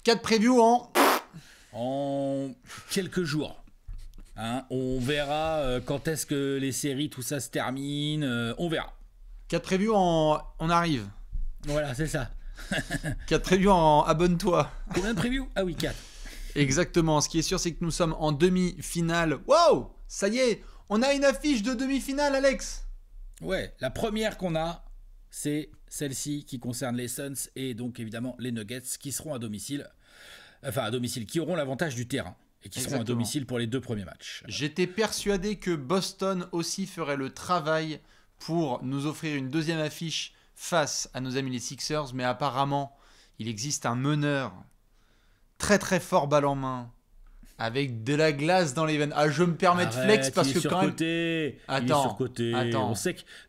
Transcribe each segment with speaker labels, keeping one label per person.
Speaker 1: 4 previews
Speaker 2: en quelques jours. Hein, on verra quand est-ce que les séries, tout ça se termine. On verra.
Speaker 1: 4 previews on arrive.
Speaker 2: Voilà, c'est ça.
Speaker 1: 4 previews en abonne-toi.
Speaker 2: Combien de previews? Ah oui, 4.
Speaker 1: Exactement. Ce qui est sûr, c'est que nous sommes en demi-finale. Wow! Ça y est, on a une affiche de demi-finale, Alex.
Speaker 2: Ouais, la première qu'on a, c'est celle-ci qui concerne les Suns et donc évidemment les Nuggets qui seront à domicile. Enfin, à domicile, qui auront l'avantage du terrain et qui seront à domicile pour les 2 premiers matchs.
Speaker 1: J'étais persuadé que Boston aussi ferait le travail pour nous offrir une deuxième affiche face à nos amis les Sixers, mais apparemment, il existe un meneur très très fort balle en main, avec de la glace dans les veines. Ah, je me permets de flex parce que quand même...
Speaker 2: Il est surcoté.
Speaker 1: Attends.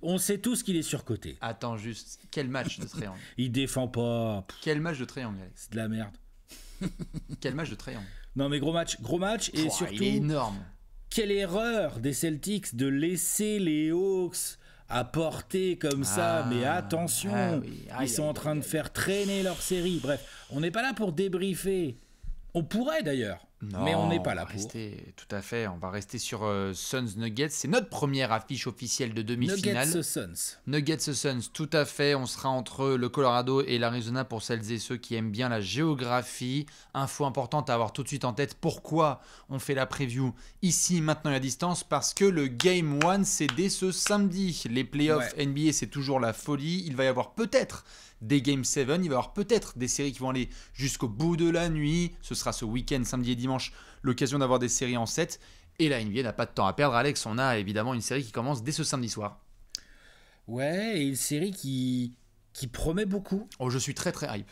Speaker 2: On sait tous qu'il est surcoté.
Speaker 1: Attends juste, quel match de triangle.
Speaker 2: Il défend pas.
Speaker 1: Quel match de triangle, Alex.
Speaker 2: C'est de la merde.
Speaker 1: Quel match de triangle.
Speaker 2: Non mais gros match et surtout...
Speaker 1: Il est énorme.
Speaker 2: Quelle erreur des Celtics de laisser les Hawks à porter comme ça. Mais attention, ils sont en train de faire traîner leur série. Bref, on n'est pas là pour débriefer. On pourrait d'ailleurs, mais on n'est pas là pour.
Speaker 1: Tout à fait, on va rester sur Suns Nuggets. C'est notre première affiche officielle de demi-finale. Nuggets Suns, tout à fait. On sera entre le Colorado et l'Arizona pour celles et ceux qui aiment bien la géographie. Info importante à avoir tout de suite en tête. Pourquoi on fait la preview ici, maintenant et à distance? Parce que le Game 1, c'est dès ce samedi. Les playoffs NBA, c'est toujours la folie. Il va y avoir peut-être des Game 7, il va y avoir peut-être des séries qui vont aller jusqu'au bout de la nuit. Ce sera ce week-end, samedi et dimanche, l'occasion d'avoir des séries en 7. Et la NBA n'a pas de temps à perdre, Alex. On a évidemment une série qui commence dès ce samedi soir.
Speaker 2: Ouais, et une série qui promet beaucoup.
Speaker 1: Oh, je suis très très hype.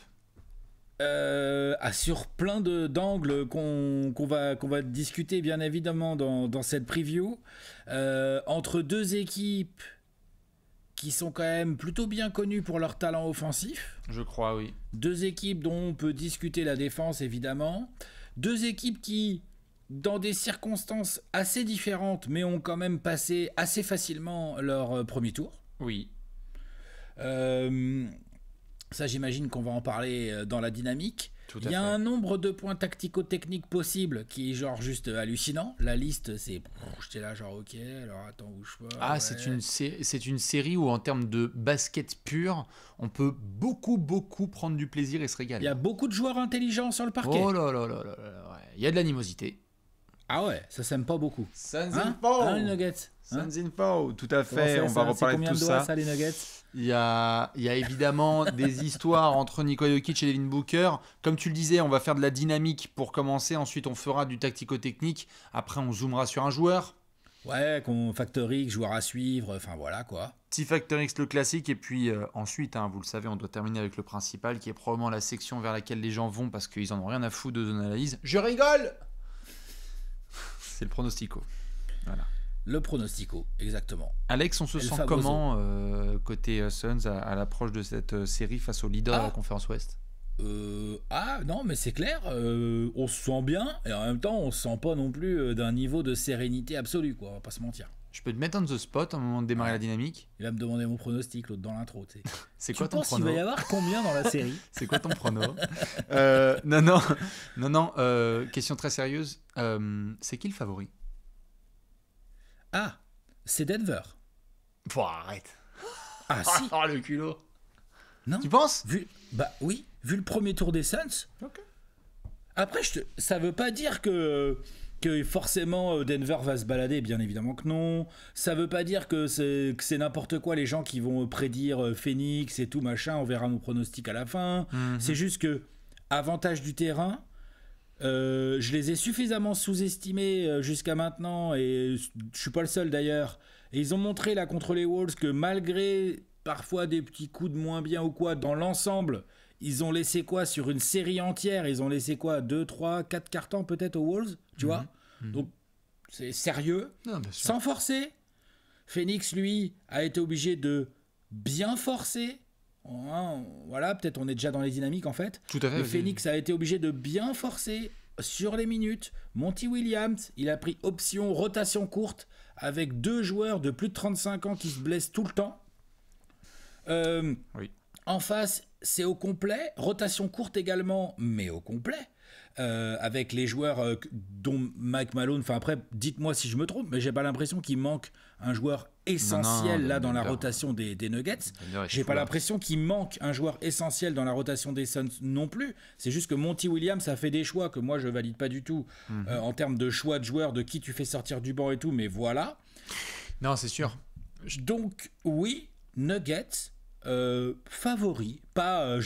Speaker 2: Sur plein d'angles qu'on va discuter bien évidemment dans cette preview. Entre 2 équipes qui sont quand même plutôt bien connus pour leur talent offensif.
Speaker 1: Je crois, oui.
Speaker 2: 2 équipes dont on peut discuter la défense, évidemment. 2 équipes qui, dans des circonstances assez différentes, mais ont quand même passé assez facilement leur premier tour.
Speaker 1: Oui.
Speaker 2: Ça, j'imagine qu'on va en parler dans la dynamique.
Speaker 1: Il
Speaker 2: y a un nombre de points tactico-techniques possibles qui est genre juste hallucinant. La liste, c'est... J'étais là genre ok, alors attends, bouge pas.
Speaker 1: Ah, ouais. c'est une série où en termes de basket pur, on peut beaucoup prendre du plaisir et se régaler.
Speaker 2: Il y a beaucoup de joueurs intelligents sur le parquet.
Speaker 1: Oh là là là là là, ouais. Il y a de l'animosité.
Speaker 2: Ah ouais, ça s'aime pas beaucoup.
Speaker 1: Suns Info,
Speaker 2: les Nuggets.
Speaker 1: Suns Info, tout à fait. On va reparler de tout ça.
Speaker 2: Ça, les Nuggets.
Speaker 1: Il y a évidemment des histoires entre Nikola Jokic et Devin Booker. Comme tu le disais, on va faire de la dynamique pour commencer. Ensuite, on fera du tactico-technique. Après, on zoomera sur un joueur.
Speaker 2: Ouais, Factor X, joueur à suivre. Enfin, voilà quoi.
Speaker 1: Petit Factor X, le classique. Et puis ensuite, vous le savez, on doit terminer avec le principal, qui est probablement la section vers laquelle les gens vont parce qu'ils en ont rien à foutre de zone analyse. Je rigole. C'est le pronostico. Voilà.
Speaker 2: Le pronostico, exactement.
Speaker 1: Alex, on se sent comment côté Suns à l'approche de cette série face au leader de la conférence Ouest?
Speaker 2: Non, mais c'est clair, on se sent bien et en même temps on se sent pas non plus d'un niveau de sérénité absolue, quoi, on va pas se mentir.
Speaker 1: Je peux te mettre on the spot au moment de démarrer la dynamique?
Speaker 2: Il va me demander mon pronostic, l'autre dans l'intro, tu sais.
Speaker 1: C'est quoi ton prono?
Speaker 2: Tu penses qu'il va y avoir combien dans la série?
Speaker 1: C'est quoi ton prono? Non, question très sérieuse, c'est qui le favori?
Speaker 2: Ah, c'est Denver.
Speaker 1: Bon, arrête.
Speaker 2: Ah si.
Speaker 1: Oh, le culot.
Speaker 2: Non.
Speaker 1: Tu penses?
Speaker 2: Bah oui, vu le premier tour des Suns.
Speaker 1: Ok.
Speaker 2: Après, ça veut pas dire que forcément Denver va se balader, bien évidemment que non. Ça veut pas dire que c'est n'importe quoi les gens qui vont prédire Phoenix et tout machin, on verra nos pronostics à la fin. Mm-hmm. C'est juste que, avantage du terrain, je les ai suffisamment sous-estimés jusqu'à maintenant, et je suis pas le seul d'ailleurs. Et ils ont montré là contre les Wolves que malgré parfois des petits coups de moins bien ou quoi, dans l'ensemble, ils ont laissé quoi sur une série entière? Ils ont laissé quoi 2, 3, 4 cartons peut-être aux Wolves, tu vois? Donc c'est sérieux, sans forcer. Phoenix, lui, a été obligé de bien forcer. Voilà, peut-être on est déjà dans les dynamiques en fait.
Speaker 1: Tout à fait.
Speaker 2: Le Phoenix a été obligé de bien forcer sur les minutes. Monty Williams, il a pris option rotation courte avec 2 joueurs de plus de 35 ans qui se blessent tout le temps. En face, c'est au complet, rotation courte également, mais au complet. Avec les joueurs dont Mike Malone, enfin après, dites-moi si je me trompe, mais j'ai pas l'impression qu'il manque un joueur essentiel dans la rotation des Nuggets. J'ai pas l'impression qu'il manque un joueur essentiel dans la rotation des Suns non plus. C'est juste que Monty Williams a fait des choix que moi je valide pas du tout en termes de choix de joueurs, de qui tu fais sortir du banc et tout, mais voilà.
Speaker 1: Non, c'est sûr.
Speaker 2: Donc oui, Nuggets. Favori, pas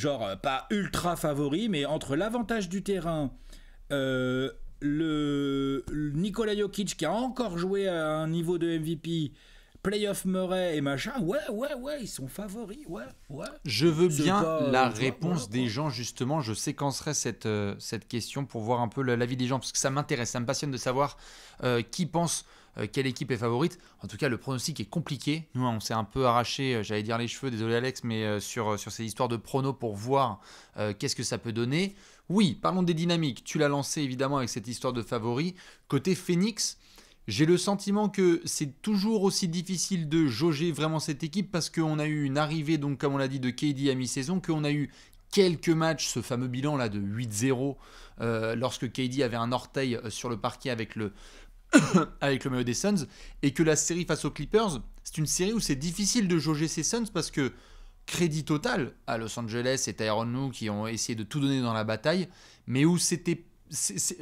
Speaker 2: pas ultra favori, mais entre l'avantage du terrain, le Nikola Jokic qui a encore joué à un niveau de MVP, playoff Murray et machin, ouais, ils sont favoris, ouais.
Speaker 1: Je veux bien la réponse des gens, justement, je séquencerai cette question pour voir un peu l'avis des gens, parce que ça m'intéresse, ça me passionne de savoir qui pense quelle équipe est favorite. En tout cas, le pronostic est compliqué. Nous, on s'est un peu arraché, j'allais dire les cheveux, désolé Alex, mais sur ces histoires de pronos pour voir qu'est-ce que ça peut donner. Oui, parlons des dynamiques. Tu l'as lancé évidemment avec cette histoire de favoris. Côté Phoenix, j'ai le sentiment que c'est toujours aussi difficile de jauger vraiment cette équipe parce qu'on a eu une arrivée, donc comme on l'a dit, de KD à mi-saison, qu'on a eu quelques matchs, ce fameux bilan là de 8-0, lorsque KD avait un orteil sur le parquet avec le maillot des Suns, et que la série face aux Clippers, c'est une série où c'est difficile de jauger ces Suns parce que crédit total à Los Angeles et Tyronn Lue qui ont essayé de tout donner dans la bataille, mais où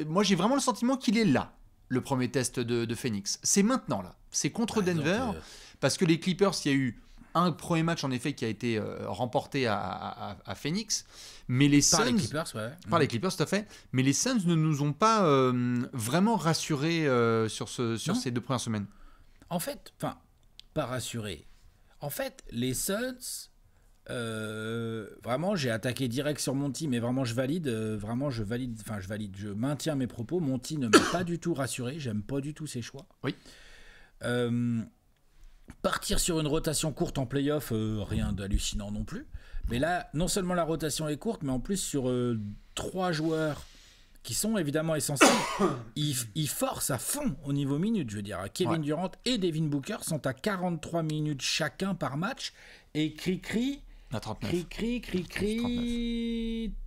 Speaker 1: moi j'ai vraiment le sentiment qu'il est là, le premier test de Phoenix. C'est maintenant là, c'est contre Denver, parce que les Clippers, il y a eu un premier match en effet qui a été remporté à Phoenix, mais les Suns, par les Clippers, tout à fait. Mais les Suns ne nous ont pas vraiment rassurés sur ces 2 premières semaines.
Speaker 2: En fait, pas rassurés. En fait, les Suns, vraiment, j'ai attaqué direct sur Monty, mais vraiment, je valide. Je maintiens mes propos. Monty ne m'a pas du tout rassuré. J'aime pas du tout ses choix.
Speaker 1: Oui.
Speaker 2: Partir sur une rotation courte en play-off, rien d'hallucinant non plus. Mais là, non seulement la rotation est courte, mais en plus sur 3 joueurs qui sont évidemment essentiels, ils forcent à fond au niveau minutes. Je veux dire, Kevin Durant et Devin Booker sont à 43 minutes chacun par match. Et Cri-Cri,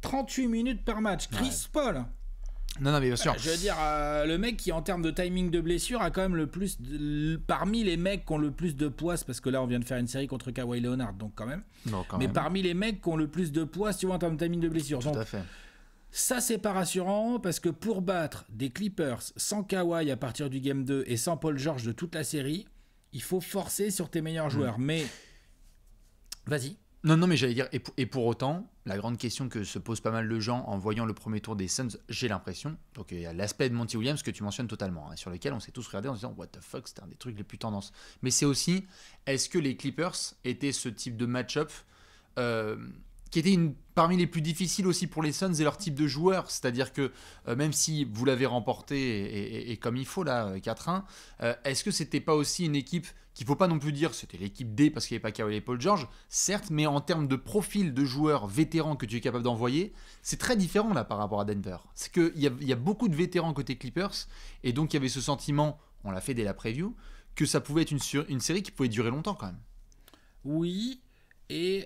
Speaker 2: 38 minutes par match. Chris Paul.
Speaker 1: Non, mais bien sûr.
Speaker 2: Je veux dire, le mec qui, en termes de timing de blessure, a quand même le plus. Parmi les mecs qui ont le plus de poids, parce que là, on vient de faire une série contre Kawhi Leonard, donc quand même. Mais parmi les mecs qui ont le plus de poids, si tu vois, en termes de timing de blessure.
Speaker 1: Tout à fait.
Speaker 2: Ça, c'est pas rassurant, parce que pour battre des Clippers sans Kawhi à partir du Game 2 et sans Paul George de toute la série, il faut forcer sur tes meilleurs joueurs. Mais. Vas-y.
Speaker 1: Non, mais j'allais dire, et pour autant, la grande question que se posent pas mal de gens en voyant le premier tour des Suns, j'ai l'impression, donc il y a l'aspect de Monty Williams que tu mentionnes totalement, sur lequel on s'est tous regardés en se disant what the fuck, c'était un des trucs les plus tendances. Mais c'est aussi, est-ce que les Clippers étaient ce type de match-up qui était parmi les plus difficiles aussi pour les Suns et leur type de joueur, c'est-à-dire que même si vous l'avez remporté et comme il faut là, 4-1, est-ce que c'était pas aussi une équipe qu'il ne faut pas non plus dire c'était l'équipe D parce qu'il n'y avait pas Kawhi et Paul George, certes, mais en termes de profil de joueurs vétérans que tu es capable d'envoyer, c'est très différent là par rapport à Denver. C'est qu'il y a beaucoup de vétérans côté Clippers, et donc il y avait ce sentiment, on l'a fait dès la preview, que ça pouvait être une série qui pouvait durer longtemps quand même.
Speaker 2: Oui, et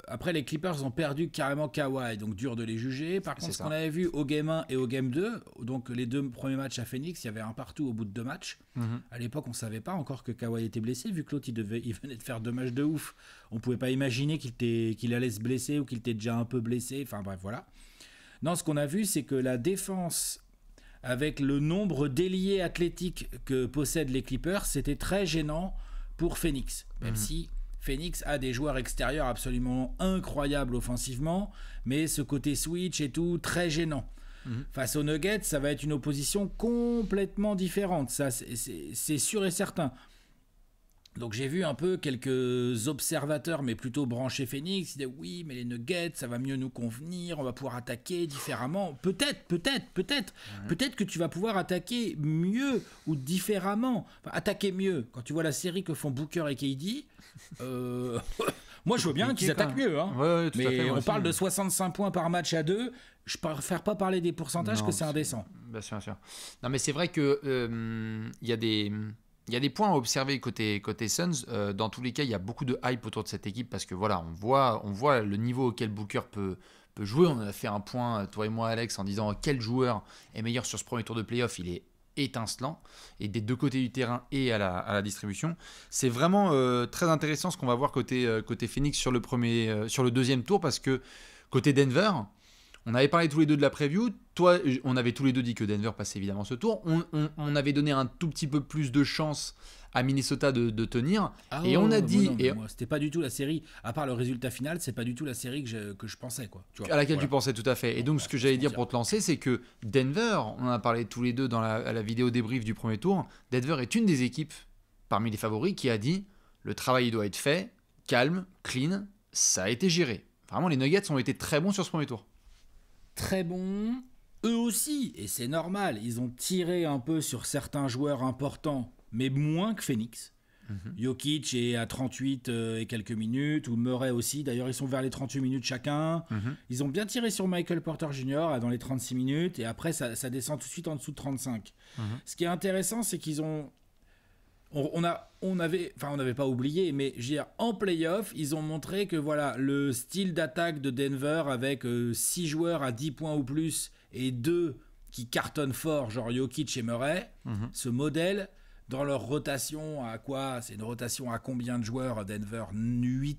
Speaker 2: après les Clippers ont perdu carrément Kawhi, donc dur de les juger. Par contre, ce qu'on avait vu au Game 1 et au Game 2, donc les 2 premiers matchs à Phoenix, il y avait un partout au bout de 2 matchs. À l'époque, on ne savait pas encore que Kawhi était blessé, vu que l'autre il venait de faire 2 matchs de ouf. On ne pouvait pas imaginer qu'il allait se blesser ou qu'il était déjà un peu blessé, enfin bref, voilà. Non, ce qu'on a vu, c'est que la défense, avec le nombre d'ailiers athlétiques que possèdent les Clippers, c'était très gênant pour Phoenix, même si Phoenix a des joueurs extérieurs absolument incroyables offensivement, mais ce côté switch et tout, très gênant. Face aux Nuggets, ça va être une opposition complètement différente, ça c'est sûr et certain. Donc j'ai vu un peu quelques observateurs, mais plutôt branchés Phoenix, ils disaient oui, mais les Nuggets, ça va mieux nous convenir, on va pouvoir attaquer différemment. Peut-être que tu vas pouvoir attaquer mieux ou différemment. Enfin, attaquer mieux. Quand tu vois la série que font Booker et KD, moi je veux bien qu'ils attaquent mieux. Hein.
Speaker 1: Ouais, tout
Speaker 2: mais
Speaker 1: à fait,
Speaker 2: on parle de 65 points par match à 2. Je préfère pas parler des pourcentages, que c'est indécent.
Speaker 1: Bien sûr. Non, mais c'est vrai que y a des il y a des points à observer côté Suns. Dans tous les cas, il y a beaucoup de hype autour de cette équipe parce que voilà, on voit le niveau auquel Booker peut jouer. On a fait un point, toi et moi, Alex, en disant quel joueur est meilleur sur ce premier tour de playoff. Il est étincelant, et des deux côtés du terrain et à la distribution. C'est vraiment très intéressant ce qu'on va voir côté Phoenix sur le deuxième tour, parce que côté Denver, on avait parlé tous les deux de la preview. Toi, on avait tous les deux dit que Denver passait évidemment ce tour. On avait donné un tout petit peu plus de chance à Minnesota de tenir. Et on a dit...
Speaker 2: Moi, c'était pas du tout la série, à part le résultat final, c'est pas du tout la série que je pensais. Quoi.
Speaker 1: Tu vois, à laquelle tu pensais, tout à fait. Et donc, ce que j'allais dire pour te lancer, c'est que Denver, on en a parlé tous les deux à la vidéo débrief du premier tour, Denver est une des équipes parmi les favoris qui a dit le travail doit être fait, calme, clean, ça a été géré. Vraiment, les Nuggets ont été très bons sur ce premier tour.
Speaker 2: Très bons, eux aussi, et c'est normal, ils ont tiré un peu sur certains joueurs importants, mais moins que Phoenix. Jokic est à 38 et quelques minutes, ou Murray aussi, d'ailleurs ils sont vers les 38 minutes chacun. Ils ont bien tiré sur Michael Porter Jr. dans les 36 minutes, et après ça descend tout de suite en dessous de 35. Ce qui est intéressant, c'est qu'ils ont... On n'avait pas oublié, mais je veux dire, en playoff, ils ont montré que voilà, le style d'attaque de Denver avec 6 joueurs à 10 points ou plus et 2 qui cartonnent fort, genre Jokic et Murray, ce modèle, dans leur rotation à quoi? C'est une rotation à combien de joueurs à Denver? 8-9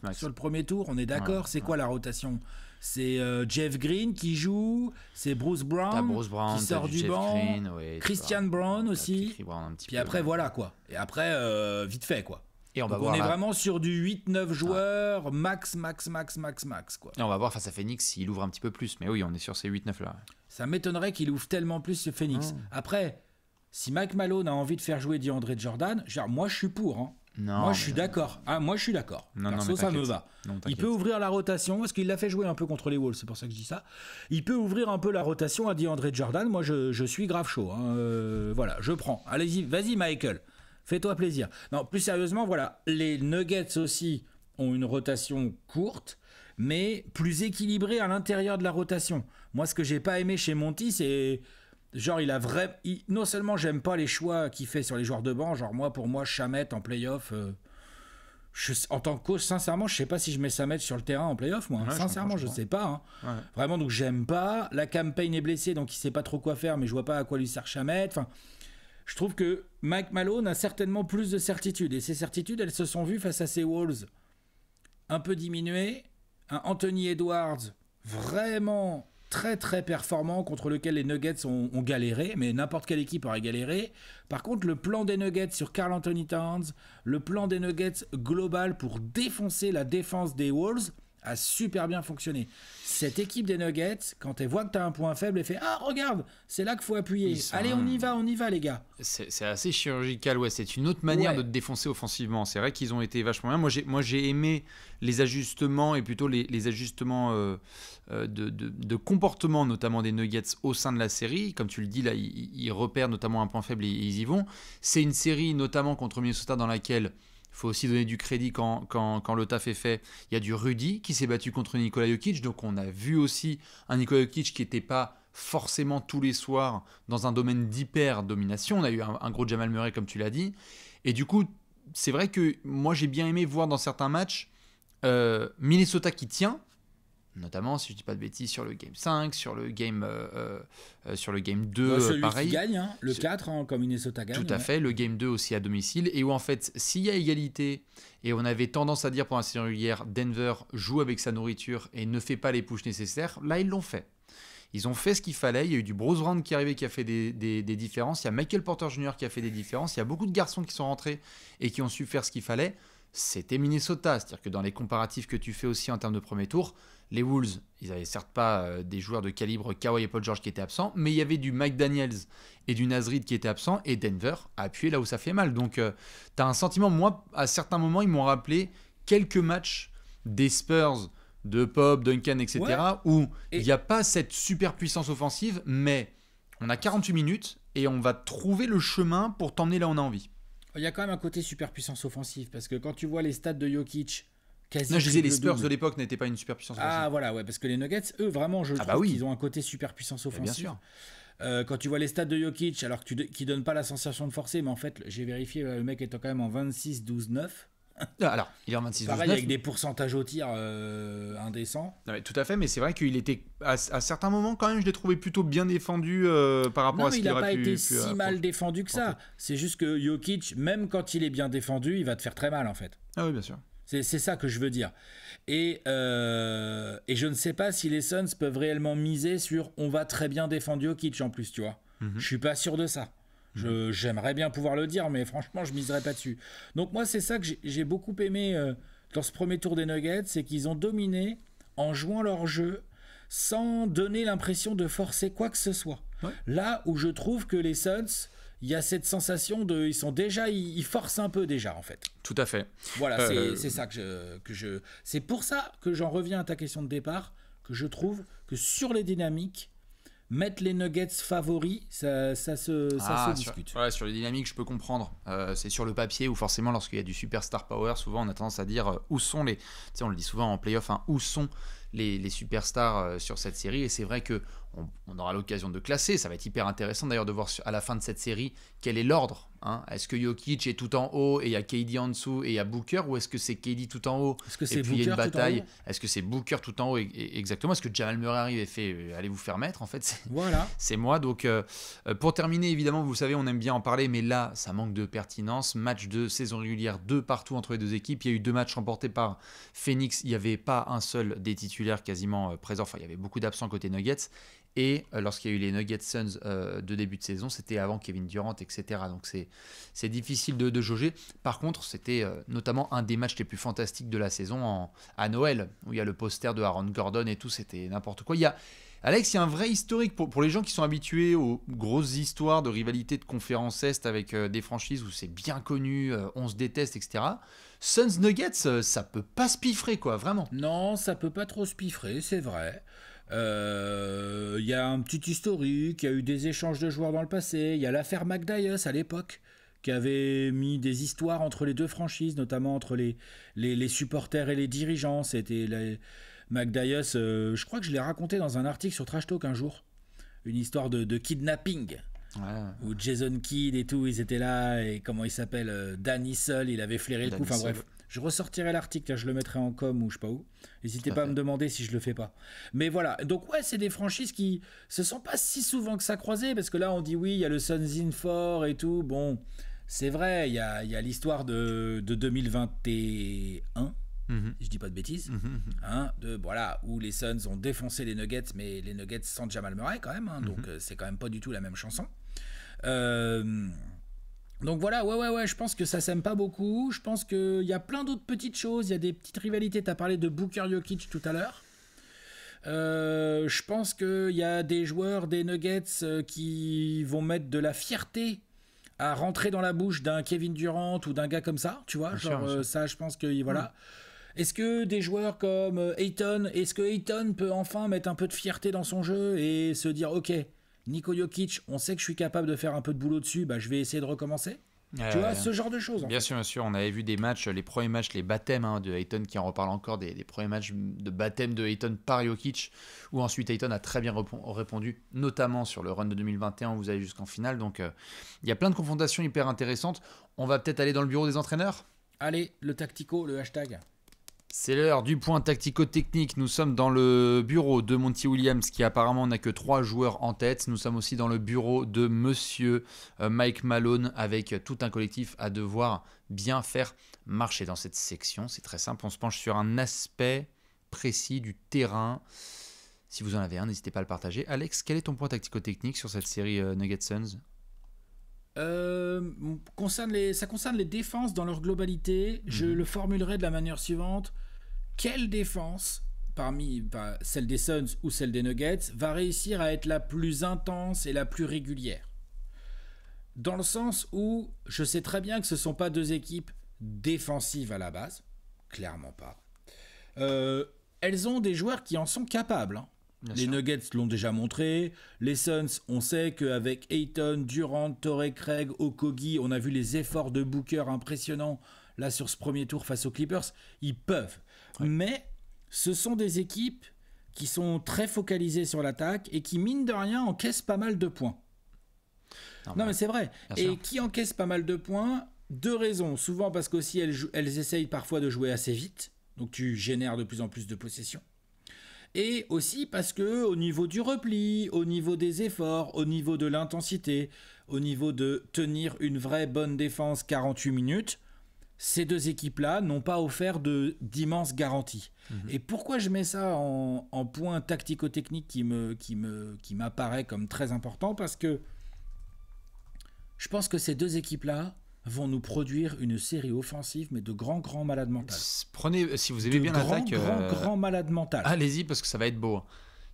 Speaker 1: max.
Speaker 2: Sur le premier tour, on est d'accord? C'est quoi la rotation? C'est Jeff Green qui joue, c'est Bruce Brown qui sort du banc, Green, Christian Brown aussi, puis après voilà quoi. Et après vite fait quoi. Et on est vraiment sur du 8-9 joueurs, max quoi.
Speaker 1: Et on va voir face à Phoenix s'il ouvre un petit peu plus, mais oui, on est sur ces 8-9 là.
Speaker 2: Ça m'étonnerait qu'il ouvre tellement plus ce Phoenix. Après, si Mike Malone a envie de faire jouer DeAndre Jordan, genre moi je suis pour hein.
Speaker 1: Non,
Speaker 2: moi je suis d'accord. Moi je suis d'accord. Perso, ça me va. Il peut ouvrir la rotation, parce qu'il l'a fait jouer un peu contre les Wolves, c'est pour ça que je dis ça. Il peut ouvrir un peu la rotation à DeAndre Jordan. Moi je suis grave chaud. Voilà, je prends. Allez-y, vas-y Michael, fais-toi plaisir. Non, plus sérieusement, voilà, les Nuggets aussi ont une rotation courte, mais plus équilibrée à l'intérieur de la rotation. Moi, ce que j'ai pas aimé chez Monty, c'est genre non seulement j'aime pas les choix qu'il fait sur les joueurs de banc, genre pour moi Shamet en play-off, en tant que coach, sincèrement je sais pas si je mets Shamet sur le terrain en play-off, moi. Sincèrement je sais pas Vraiment, donc j'aime pas. La campagne est blessée, donc il sait pas trop quoi faire, mais je vois pas à quoi lui sert Shamet. Je trouve que Mike Malone a certainement plus de certitudes, et ces certitudes elles se sont vues face à ces Wolves un peu diminuées. Un Anthony Edwards vraiment très très performant, contre lequel les Nuggets ont galéré, mais n'importe quelle équipe aurait galéré. Par contre, le plan des Nuggets sur Karl Anthony Towns, le plan des Nuggets global pour défoncer la défense des Wolves a super bien fonctionné. Cette équipe des Nuggets, quand elle voit que tu as un point faible, elle fait « Ah, regarde, c'est là qu'il faut appuyer. Allez, on y va, les gars. »
Speaker 1: C'est assez chirurgical, ouais. C'est une autre manière de te défoncer offensivement. C'est vrai qu'ils ont été vachement bien. Moi, j'ai aimé les ajustements, et plutôt les ajustements de comportement, notamment des Nuggets au sein de la série. Comme tu le dis, là, ils repèrent notamment un point faible et ils y vont. C'est une série, notamment contre Minnesota, dans laquelle... Il faut aussi donner du crédit quand le taf est fait. Il y a du Rudy qui s'est battu contre Nikola Jokic. Donc on a vu aussi un Nikola Jokic qui n'était pas forcément tous les soirs dans un domaine d'hyper-domination. On a eu un gros Jamal Murray, comme tu l'as dit. Et du coup, c'est vrai que moi j'ai bien aimé voir dans certains matchs Minnesota qui tient, notamment, si je ne dis pas de bêtises, sur le Game 5, sur le Game 2,
Speaker 2: celui
Speaker 1: pareil.
Speaker 2: Qui gagne, le 4, comme Minnesota gagne.
Speaker 1: Tout à fait, le Game 2 aussi à domicile, et où en fait, s'il y a égalité, et on avait tendance à dire pendant la saison régulière, Denver joue avec sa nourriture et ne fait pas les pushes nécessaires, là ils l'ont fait. Ils ont fait ce qu'il fallait, il y a eu du Bruce Brown qui est arrivé qui a fait des différences, il y a Michael Porter Jr. qui a fait des différences, il y a beaucoup de garçons qui sont rentrés et qui ont su faire ce qu'il fallait. C'était Minnesota, c'est-à-dire que dans les comparatifs que tu fais aussi en termes de premier tour, les Wolves, ils n'avaient certes pas des joueurs de calibre Kawhi et Paul George qui étaient absents, mais il y avait du Mike Daniels et du Naz Reid qui étaient absents, et Denver a appuyé là où ça fait mal. Donc tu as un sentiment, moi à certains moments ils m'ont rappelé quelques matchs des Spurs de Pop, Duncan, etc. Où il n'y a pas cette super puissance offensive, mais on a 48 minutes et on va trouver le chemin pour t'emmener là où on a envie.
Speaker 2: Il y a quand même un côté super puissance offensive, parce que quand tu vois les stats de Jokic,
Speaker 1: non, je disais les Spurs de l'époque n'étaient pas une super puissance offensive.
Speaker 2: Ah voilà, parce que les Nuggets, eux, vraiment, je trouve qu'ils ont un côté super puissance offensive.
Speaker 1: Bien sûr.
Speaker 2: Quand tu vois les stats de Jokic, alors qui donnent pas la sensation de forcer, mais en fait, j'ai vérifié, le mec est quand même en 26-12-9.
Speaker 1: Alors, il est en 26-12-9.
Speaker 2: Pareil, avec des pourcentages au tir indécents.
Speaker 1: Non, mais tout à fait, mais c'est vrai qu'il était, à certains moments, quand même, je l'ai trouvé plutôt bien défendu par rapport à ce qu'il aurait pu...
Speaker 2: Non, mais il n'a pas été si mal défendu que ça. C'est juste que Jokic, même quand il est bien défendu, il va te faire très mal, en fait.
Speaker 1: Ah oui, bien sûr.
Speaker 2: C'est ça que je veux dire. Et je ne sais pas si les Suns peuvent réellement miser sur on va très bien défendre Jokic en plus, tu vois. Je suis pas sûr de ça. J'aimerais bien pouvoir le dire, mais franchement, je miserais pas dessus. Donc moi, c'est ça que j'ai beaucoup aimé dans ce premier tour des Nuggets, c'est qu'ils ont dominé en jouant leur jeu sans donner l'impression de forcer quoi que ce soit. Ouais. Là où je trouve que les Suns, il y a cette sensation de, ils forcent un peu déjà en fait.
Speaker 1: Tout à fait.
Speaker 2: Voilà, c'est ça c'est pour ça que j'en reviens à ta question de départ, que je trouve que sur les dynamiques, mettre les Nuggets favoris, ça se discute.
Speaker 1: Sur les dynamiques, je peux comprendre. C'est sur le papier où forcément, lorsqu'il y a du superstar power, souvent on a tendance à dire où sont les... Tu sais, on le dit souvent en playoff, où sont les superstars sur cette série. Et c'est vrai que on aura l'occasion de classer. Ça va être hyper intéressant d'ailleurs de voir à la fin de cette série quel est l'ordre. Est-ce que Jokic est tout en haut et il y a KD en dessous et il y a Booker, ou est-ce que c'est KD tout en haut et puis il y a une bataille? Est-ce que c'est Booker tout en haut exactement? Est-ce que Jamal Murray arrive et fait allez vous faire mettre? En fait, c'est moi. Donc pour terminer, évidemment, vous savez, on aime bien en parler, mais là, ça manque de pertinence. Match de saison régulière, 2 partout entre les deux équipes. Il y a eu 2 matchs remportés par Phoenix. Il n'y avait pas un seul des titulaires quasiment présents. Enfin, il y avait beaucoup d'absents côté Nuggets. Et lorsqu'il y a eu les Nuggets Suns de début de saison, c'était avant Kevin Durant, etc. Donc c'est difficile de jauger. Par contre, c'était notamment un des matchs les plus fantastiques de la saison à Noël, où il y a le poster de Aaron Gordon et tout, c'était n'importe quoi. Alex, il y a un vrai historique pour les gens qui sont habitués aux grosses histoires de rivalité de conférence Est avec des franchises où c'est bien connu, on se déteste, etc. Suns Nuggets, ça peut pas se piffrer, quoi, vraiment.
Speaker 2: Non, ça peut pas trop se piffrer, c'est vrai. Il y a un petit historique, il y a eu des échanges de joueurs dans le passé, il y a l'affaire McDyess à l'époque qui avait mis des histoires entre les deux franchises, notamment entre les supporters et les dirigeants. C'était McDyess, je crois que je l'ai raconté dans un article sur Trash Talk un jour, une histoire de kidnapping. Ouais. Où Jason Kidd et tout, ils étaient là, et comment il s'appelle, Danny Seul, il avait flairé le coup, enfin bref. Je ressortirai l'article, je le mettrai en com ou je sais pas où. N'hésitez pas à me demander si je le fais pas. Mais voilà, donc ouais, c'est des franchises qui se sont pas si souvent que ça croisées, parce que là on dit oui, il y a le Suns in 4 et tout. Bon, c'est vrai, il y a l'histoire de 2021. Je dis pas de bêtises, voilà, où les Suns ont défoncé les Nuggets, mais les Nuggets sans Jamal Murray quand même, donc c'est quand même pas du tout la même chanson. Donc voilà, ouais, je pense que ça s'aime pas beaucoup. Je pense qu'il y a plein d'autres petites choses. Il y a des petites rivalités. Tu as parlé de Booker Jokic tout à l'heure. Je pense qu'il y a des joueurs des Nuggets qui vont mettre de la fierté à rentrer dans la bouche d'un Kevin Durant ou d'un gars comme ça, tu vois. Ça, je pense que voilà. Est-ce que des joueurs comme Ayton, est-ce que Ayton peut enfin mettre un peu de fierté dans son jeu et se dire ok, Niko Jokic, on sait que je suis capable de faire un peu de boulot dessus, je vais essayer de recommencer. Tu vois, ce genre de choses.
Speaker 1: Bien sûr, on avait vu des matchs, les premiers matchs, les baptêmes de Ayton, qui en reparle encore, des premiers matchs de baptême de Ayton par Jokic, où ensuite Ayton a très bien répondu, notamment sur le run de 2021 où vous allez jusqu'en finale. Donc il y a plein de confrontations hyper intéressantes. On va peut-être aller dans le bureau des entraîneurs.
Speaker 2: Allez, le tactico, le hashtag.
Speaker 1: C'est l'heure du point tactico-technique. Nous sommes dans le bureau de Monty Williams qui apparemment n'a que 3 joueurs en tête. Nous sommes aussi dans le bureau de monsieur Mike Malone avec tout un collectif à devoir bien faire marcher dans cette section. C'est très simple, on se penche sur un aspect précis du terrain. Si vous en avez un, n'hésitez pas à le partager. Alex, quel est ton point tactico-technique sur cette série Nuggets Suns ?
Speaker 2: Ça concerne les défenses dans leur globalité. Je le formulerai de la manière suivante. Quelle défense, parmi celle des Suns ou celle des Nuggets, va réussir à être la plus intense et la plus régulière? Dans le sens où je sais très bien que ce ne sont pas 2 équipes défensives à la base. Clairement pas. Elles ont des joueurs qui en sont capables, Les Nuggets l'ont déjà montré. Les Suns, on sait qu'avec Ayton, Durant, Torrey Craig, Okogie, on a vu les efforts de Booker impressionnants là sur ce premier tour face aux Clippers. Ils peuvent. Ouais. Mais ce sont des équipes qui sont très focalisés sur l'attaque et qui, mine de rien, encaissent pas mal de points. Non, mais c'est vrai. Et qui encaissent pas mal de points, 2 raisons. Souvent parce qu'aussi elles essayent parfois de jouer assez vite, donc tu génères de plus en plus de possessions. Et aussi parce que au niveau du repli, au niveau des efforts, au niveau de l'intensité, au niveau de tenir une vraie bonne défense 48 minutes, ces 2 équipes-là n'ont pas offert d'immenses garanties. Et pourquoi je mets ça en point tactico-technique qui m'apparaît comme très important? Parce que je pense que ces 2 équipes-là vont nous produire une série offensive, mais de grands malades mentaux.
Speaker 1: Prenez, si vous aimez bien l'attaque...
Speaker 2: Grands malades mentaux.
Speaker 1: Allez-y, parce que ça va être beau.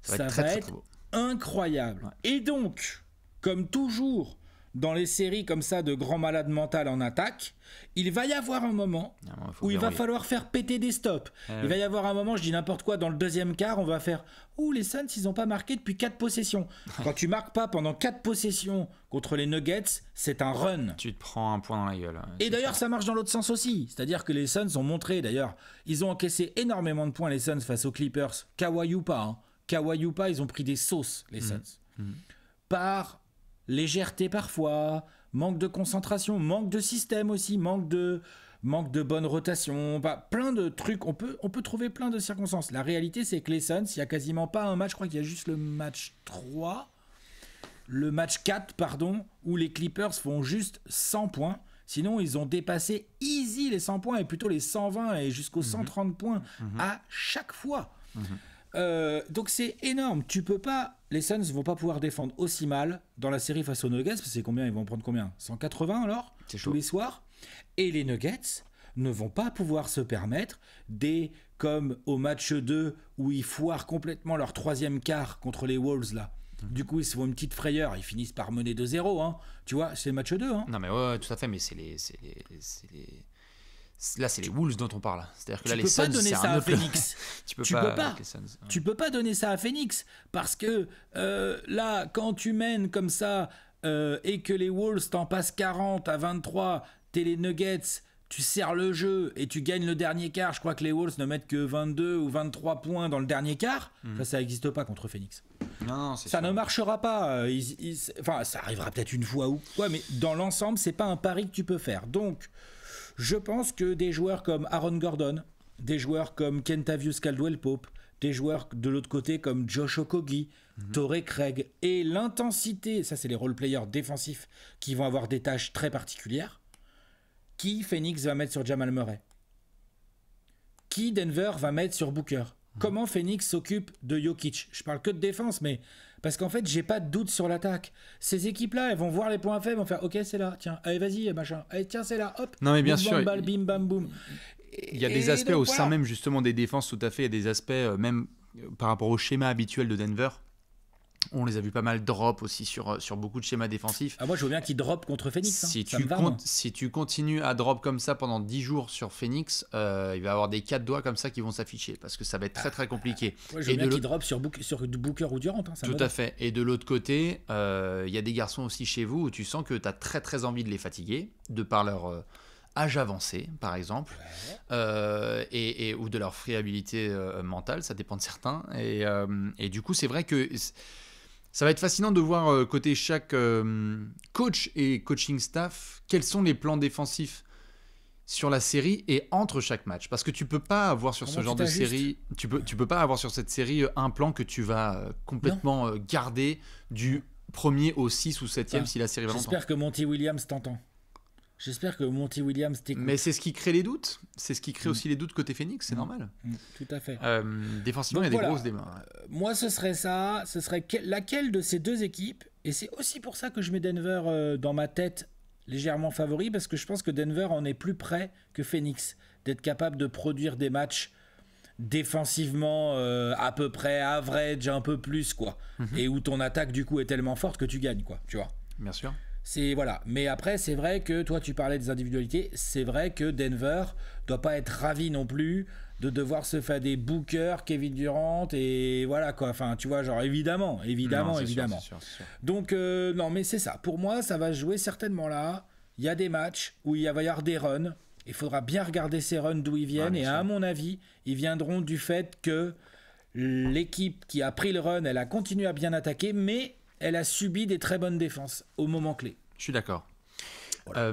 Speaker 1: Ça va être très beau.
Speaker 2: Incroyable. Ouais. Et donc, comme toujours... dans les séries comme ça de grands malades mentaux en attaque, il va y avoir un moment où il va falloir faire péter des stops. Il va y avoir un moment, je dis n'importe quoi, dans le 2e quart, on va faire « Ouh, les Suns, ils n'ont pas marqué depuis 4 possessions. » Quand tu marques pas pendant 4 possessions contre les Nuggets, c'est un run.
Speaker 1: Tu te prends un point dans la gueule.
Speaker 2: Et d'ailleurs, ça marche dans l'autre sens aussi. C'est-à-dire que les Suns ont montré, d'ailleurs, ils ont encaissé énormément de points, les Suns, face aux Clippers. Kawhi ou pas, ils ont pris des sauces, les Suns. Par... légèreté parfois, manque de concentration, manque de système aussi, manque de bonne rotation, plein de trucs, on peut trouver plein de circonstances. La réalité, c'est que les Suns, il n'y a quasiment pas un match, je crois qu'il y a juste le match 4, où les Clippers font juste 100 points. Sinon, ils ont dépassé easy les 100 points et plutôt les 120 et jusqu'aux 130 points à chaque fois. Donc c'est énorme. Les Suns vont pas pouvoir défendre aussi mal dans la série face aux Nuggets, parce que c'est combien, ils vont prendre combien, 180 alors tous les soirs. Et les Nuggets ne vont pas pouvoir se permettre comme au match 2 où ils foirent complètement leur 3e quart contre les Wolves là. Du coup, ils se font une petite frayeur, ils finissent par mener 2-0, hein. Tu vois, c'est le match 2, hein.
Speaker 1: Non mais ouais, tout à fait, mais là, c'est les Wolves dont on parle. C'est-à-dire que là, les Suns, c'est un autre...
Speaker 2: Tu peux pas donner ça à Phoenix, parce que là, quand tu mènes comme ça et que les Wolves t'en passent 40 à 23, t'es les Nuggets, tu serres le jeu et tu gagnes le dernier quart. Je crois que les Wolves ne mettent que 22 ou 23 points dans le dernier quart. Ça n'existe pas contre Phoenix.
Speaker 1: Non,
Speaker 2: ça ne marchera pas. Enfin, ça arrivera peut-être une fois ou quoi, mais dans l'ensemble, c'est pas un pari que tu peux faire. Donc, je pense que des joueurs comme Aaron Gordon, des joueurs comme Kentavious Caldwell-Pope, des joueurs de l'autre côté comme Josh Okogie, Torrey Craig, et l'intensité, ça c'est les role-players défensifs qui vont avoir des tâches très particulières, qui Phoenix va mettre sur Jamal Murray, qui Denver va mettre sur Booker. Comment Phoenix s'occupe de Jokic? Je parle que de défense, mais parce qu'en fait, j'ai pas de doute sur l'attaque. Ces équipes-là, elles vont voir les points faibles, vont faire OK, c'est là, tiens, allez, vas-y, machin, allez, tiens, c'est là, hop.
Speaker 1: Non, mais bien sûr.
Speaker 2: Bam, bim, bam, boum.
Speaker 1: Il y a des aspects au sein même justement des défenses, tout à fait. Il y a des aspects même par rapport au schéma habituel de Denver. On les a vus pas mal drop aussi sur beaucoup de schémas défensifs.
Speaker 2: Ah, moi, je veux bien qu'ils drop contre Phoenix.
Speaker 1: Si tu continues à drop comme ça pendant 10 jours sur Phoenix, il va y avoir des 4 doigts comme ça qui vont s'afficher parce que ça va être très très compliqué.
Speaker 2: Ouais, je veux bien qu'ils drop sur Booker ou Durant.
Speaker 1: Tout à fait. Et de l'autre côté, il y a des garçons aussi chez vous où tu sens que tu as très très envie de les fatiguer de par leur âge avancé, par exemple, ou de leur friabilité mentale, ça dépend de certains. Et du coup, c'est vrai que ça va être fascinant de voir côté chaque coach et coaching staff quels sont les plans défensifs sur la série et entre chaque match, parce que tu peux pas avoir sur ce genre de série, tu peux pas avoir sur cette série un plan que tu vas complètement garder du premier au 6 ou 7e si la série va longtemps.
Speaker 2: J'espère que Monty Williams t'entend. J'espère que Monty Williams t'écoute.
Speaker 1: Mais c'est ce qui crée les doutes. C'est ce qui crée aussi les doutes côté Phoenix, c'est normal.
Speaker 2: Tout à fait.
Speaker 1: Défensivement, il y a des grosses démarres.
Speaker 2: Moi, ce serait ça. Ce serait laquelle de ces deux équipes. Et c'est aussi pour ça que je mets Denver dans ma tête légèrement favori, parce que je pense que Denver en est plus près que Phoenix d'être capable de produire des matchs défensivement à peu près average, un peu plus, quoi. Et où ton attaque, du coup, est tellement forte que tu gagnes, quoi. Tu vois.
Speaker 1: Bien sûr.
Speaker 2: Voilà. Mais après, c'est vrai que toi, tu parlais des individualités. C'est vrai que Denver doit pas être ravi non plus de devoir se faire des Booker, Kevin Durant et voilà quoi. Enfin, tu vois, genre évidemment.
Speaker 1: Sûr.
Speaker 2: Donc non, mais c'est ça. Pour moi, ça va se jouer certainement là. Il y a des matchs où il va y avoir des runs. Il faudra bien regarder ces runs d'où ils viennent. Et à mon avis, ils viendront du fait que l'équipe qui a pris le run, elle a continué à bien attaquer, mais elle a subi des très bonnes défenses au moment clé.
Speaker 1: Je suis d'accord.
Speaker 2: Voilà.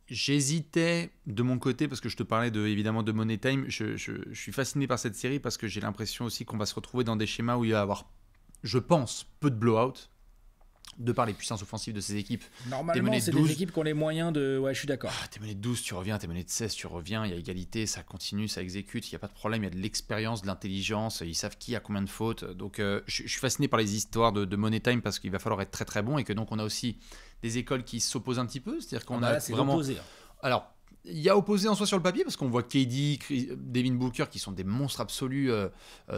Speaker 1: J'hésitais de mon côté parce que je te parlais évidemment de Money Time. Je suis fasciné par cette série parce que j'ai l'impression aussi qu'on va se retrouver dans des schémas où il va y avoir, je pense, peu de blowout de par les puissances offensives de ces équipes.
Speaker 2: Normalement, c'est des équipes qui ont les moyens de... Ouais, je suis d'accord.
Speaker 1: T'es mené de 12, tu reviens. T'es mené de 16, tu reviens. Il y a égalité, ça continue, ça exécute. Il n'y a pas de problème. Il y a de l'expérience, de l'intelligence. Ils savent qui a combien de fautes. Donc, je suis fasciné par les histoires de Money Time parce qu'il va falloir être très très bon et que donc on a aussi des écoles qui s'opposent un petit peu. C'est-à-dire qu'on a vraiment...
Speaker 2: Opposé.
Speaker 1: Alors, il y a opposé en soi sur le papier parce qu'on voit KD, Devin Booker qui sont des monstres absolus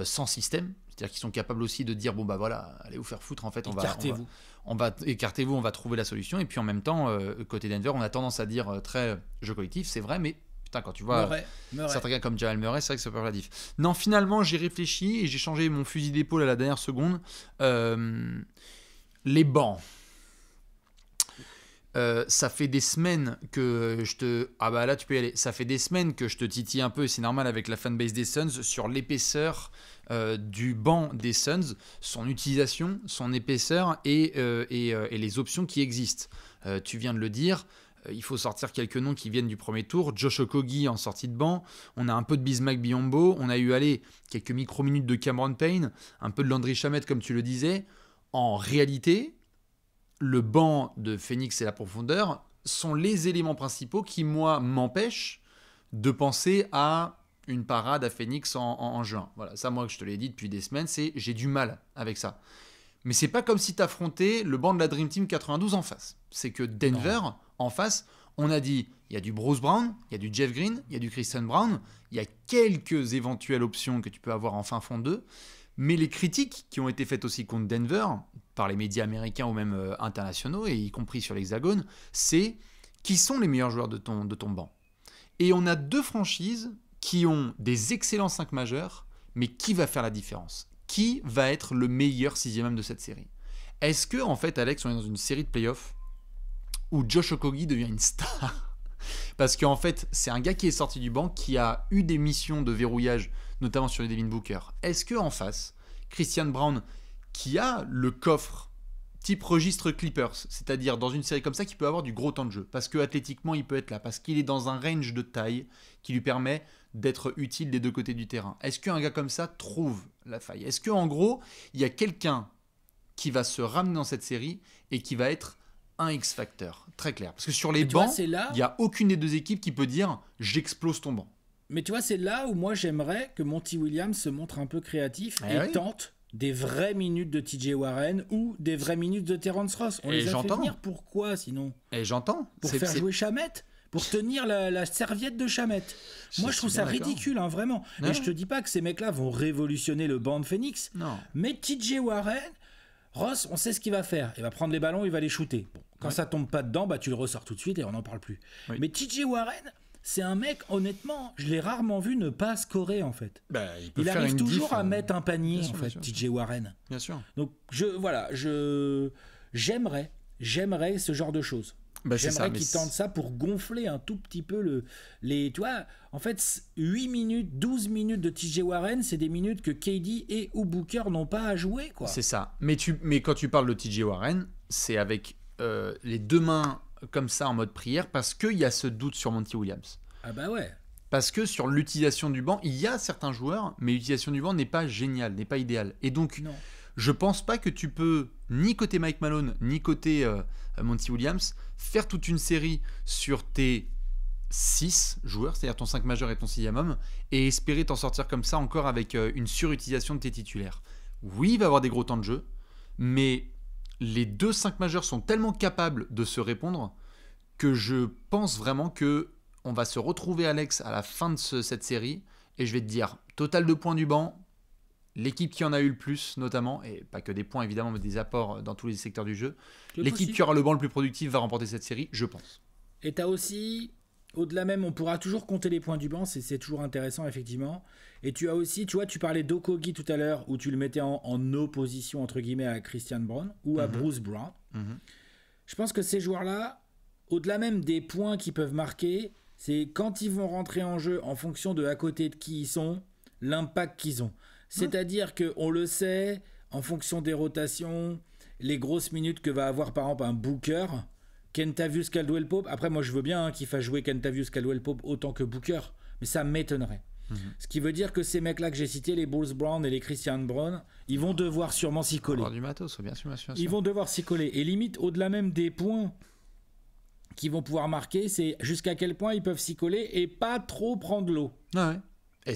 Speaker 1: sans système. C'est-à-dire qu'ils sont capables aussi de dire bon bah voilà, allez vous faire foutre en fait, écartez-vous, on va trouver la solution. Et puis en même temps, côté Denver, on a tendance à dire très jeu collectif, c'est vrai, mais putain quand tu vois certains gars comme Jamal Murray, c'est vrai que ça peut faire la diff. Non, finalement j'ai réfléchi et j'ai changé mon fusil d'épaule à la dernière seconde. Les bancs. Ça fait des semaines que je te... Ah bah là tu peux y aller. Ça fait des semaines que je te titille un peu, et c'est normal avec la fanbase des Suns, sur l'épaisseur du banc des Suns, son utilisation, son épaisseur et les options qui existent. Tu viens de le dire, il faut sortir quelques noms qui viennent du premier tour. Josh Okogie en sortie de banc, on a un peu de Bismack Biyombo, on a eu quelques micro-minutes de Cameron Payne, un peu de Landry Shamet comme tu le disais. En réalité... le banc de Phoenix et la profondeur sont les éléments principaux qui, moi, m'empêchent de penser à une parade à Phoenix en juin. Voilà, ça, moi, je te l'ai dit depuis des semaines, j'ai du mal avec ça. Mais c'est pas comme si tu affrontais le banc de la Dream Team 92 en face. C'est que Denver, en face, on a dit, il y a du Bruce Brown, il y a du Jeff Green, il y a du Christian Brown, il y a quelques éventuelles options que tu peux avoir en fin fond 2. Mais les critiques qui ont été faites aussi contre Denver, par les médias américains ou même internationaux, et y compris sur l'Hexagone, c'est qui sont les meilleurs joueurs de ton banc. Et on a deux franchises qui ont des excellents 5 majeurs, mais qui va faire la différence? Qui va être le meilleur 6e homme de cette série? Est-ce que, en fait, Alex, on est dans une série de playoffs où Josh Okogie devient une star? Parce qu'en fait, c'est un gars qui est sorti du banc, qui a eu des missions de verrouillage, notamment sur les Devin Booker. Est-ce qu'en face, Christian Brown, qui a le coffre type registre Clippers, c'est-à-dire dans une série comme ça, qui peut avoir du gros temps de jeu, parce que athlétiquement, il peut être là, parce qu'il est dans un range de taille qui lui permet d'être utile des deux côtés du terrain. Est-ce qu'un gars comme ça trouve la faille? Est-ce qu'en gros, il y a quelqu'un qui va se ramener dans cette série et qui va être un X-Factor, très clair. Parce que sur les bancs, il n'y a aucune des deux équipes qui peut dire « j'explose ton banc ».
Speaker 2: Mais tu vois, c'est là où moi j'aimerais que Monty Williams se montre un peu créatif et tente des vraies minutes de TJ Warren ou des vraies minutes de Terrence Ross. On les a fait venir pourquoi sinon?
Speaker 1: Et j'entends.
Speaker 2: Pour faire jouer Shamet, pour tenir la serviette de Shamet. Moi je trouve ça ridicule, hein, vraiment. Et je te dis pas que ces mecs-là vont révolutionner le banc de Phoenix, mais TJ Warren... Ross, on sait ce qu'il va faire. Il va prendre les ballons, il va les shooter. Bon, quand ça tombe pas dedans, bah tu le ressors tout de suite et on n'en parle plus. Oui. Mais TJ Warren, c'est un mec, honnêtement, je l'ai rarement vu ne pas scorer en fait.
Speaker 1: Bah,
Speaker 2: il arrive toujours à mettre un panier en fait, TJ Warren.
Speaker 1: Bien sûr.
Speaker 2: Donc j'aimerais ce genre de choses.
Speaker 1: Bah,
Speaker 2: j'aimerais qu'ils tentent ça pour gonfler un tout petit peu tu vois, en fait 8 minutes, 12 minutes de TJ Warren, c'est des minutes que KD et ou Booker n'ont pas à jouer, quoi.
Speaker 1: C'est ça. Mais quand tu parles de TJ Warren, c'est avec les deux mains comme ça en mode prière, parce qu'il y a ce doute sur Monty Williams.
Speaker 2: Ah bah ouais.
Speaker 1: Parce que sur l'utilisation du banc, il y a certains joueurs, mais l'utilisation du banc n'est pas géniale, n'est pas idéale. Et donc, je pense pas que tu peux, ni côté Mike Malone, ni côté Monty Williams, faire toute une série sur tes 6 joueurs, c'est-à-dire ton 5 majeur et ton 6e homme, et espérer t'en sortir comme ça encore avec une surutilisation de tes titulaires. Oui, il va y avoir des gros temps de jeu, mais les 2 5 majeurs sont tellement capables de se répondre que je pense vraiment que on va se retrouver, Alex, à la fin de cette série, et je vais te dire, total de points du banc, l'équipe qui en a eu le plus, notamment, et pas que des points évidemment, mais des apports dans tous les secteurs du jeu, l'équipe qui aura le banc le plus productif va remporter cette série, je pense.
Speaker 2: Et tu as aussi, au-delà même, on pourra toujours compter les points du banc, c'est toujours intéressant, effectivement. Et tu as aussi, tu vois, tu parlais d'Okogie tout à l'heure, où tu le mettais en opposition, entre guillemets, à Christian Brown ou à Bruce Brown. Je pense que ces joueurs-là, au-delà même des points qu'ils peuvent marquer, c'est quand ils vont rentrer en jeu en fonction de à côté de qui ils sont, l'impact qu'ils ont. C'est-à-dire qu'on le sait, en fonction des rotations, les grosses minutes que va avoir par exemple un Booker, Kentavious Caldwell-Pope. Après, moi je veux bien qu'il fasse jouer Kentavious Caldwell-Pope autant que Booker, mais ça m'étonnerait. Ce qui veut dire que ces mecs-là que j'ai cités, les Bruce Brown et les Christian Brown, ils vont devoir sûrement s'y coller.
Speaker 1: Du matos, bien sûr.
Speaker 2: Ils vont devoir s'y coller. Et limite, au-delà même des points qu'ils vont pouvoir marquer, c'est jusqu'à quel point ils peuvent s'y coller et pas trop prendre l'eau.
Speaker 1: Ouais.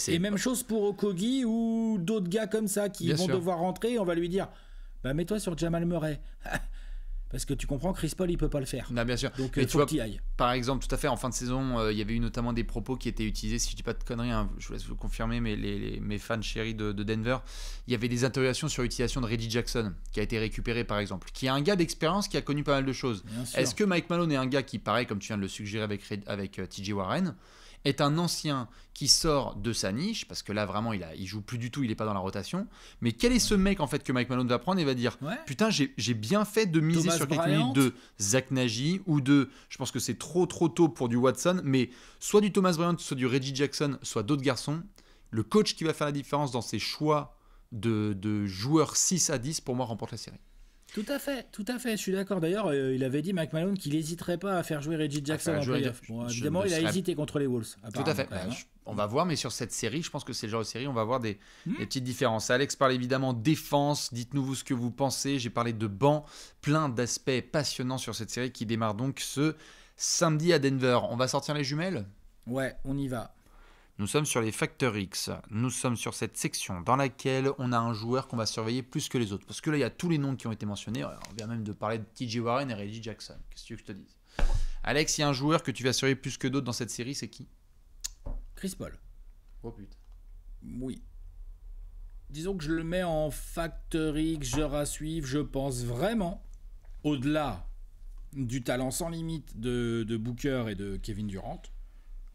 Speaker 2: Et même chose pour Okogie ou d'autres gars comme ça qui vont devoir rentrer. On va lui dire, mets-toi sur Jamal Murray. Parce que tu comprends, Chris Paul, il peut pas le faire.
Speaker 1: Non, bien sûr.
Speaker 2: Donc, il faut qu'il aille.
Speaker 1: Par exemple, tout à fait, en fin de saison, il y avait eu notamment des propos qui étaient utilisés, si je dis pas de conneries, je vous laisse vous confirmer, mais mes fans chéris de Denver, il y avait des interrogations sur l'utilisation de Reggie Jackson, qui a été récupéré, par exemple, qui est un gars d'expérience qui a connu pas mal de choses. Est-ce que Mike Malone est un gars qui, pareil, comme tu viens de le suggérer avec TJ Warren, est un ancien qui sort de sa niche, parce que là vraiment il joue plus du tout, il est pas dans la rotation, mais quel est ce mec en fait que Mike Malone va prendre et va dire putain j'ai bien fait de miser Thomas sur quelques minutes de Zach Nagy ou de, je pense que c'est trop tôt pour du Watson, mais soit du Thomas Bryant, soit du Reggie Jackson, soit d'autres garçons, le coach qui va faire la différence dans ses choix de joueurs 6 à 10 pour moi remporte la série.
Speaker 2: Tout à fait, je suis d'accord. D'ailleurs, il avait dit, Mike Malone, qu'il n'hésiterait pas à faire jouer Reggie Jackson en playoff. Bon, évidemment, il a hésité contre les Wolves.
Speaker 1: Tout à fait. On va voir, mais sur cette série, je pense que c'est le genre de série, on va voir des petites différences. Alex parle évidemment défense, dites-nous vous ce que vous pensez. J'ai parlé de banc, plein d'aspects passionnants sur cette série qui démarre donc ce samedi à Denver. On va sortir les jumelles ?
Speaker 2: Ouais, on y va.
Speaker 1: Nous sommes sur les Factor X, nous sommes sur cette section dans laquelle on a un joueur qu'on va surveiller plus que les autres. Parce que là, il y a tous les noms qui ont été mentionnés. On vient même de parler de TJ Warren et Reggie Jackson. Qu'est-ce que tu veux que je te dise ? Alex, il y a un joueur que tu vas surveiller plus que d'autres dans cette série, c'est qui ?
Speaker 2: Chris Paul.
Speaker 1: Oh putain.
Speaker 2: Oui. Disons que je le mets en Factor X, joueur à suivre. Je pense vraiment, au-delà du talent sans limite de Booker et de Kevin Durant,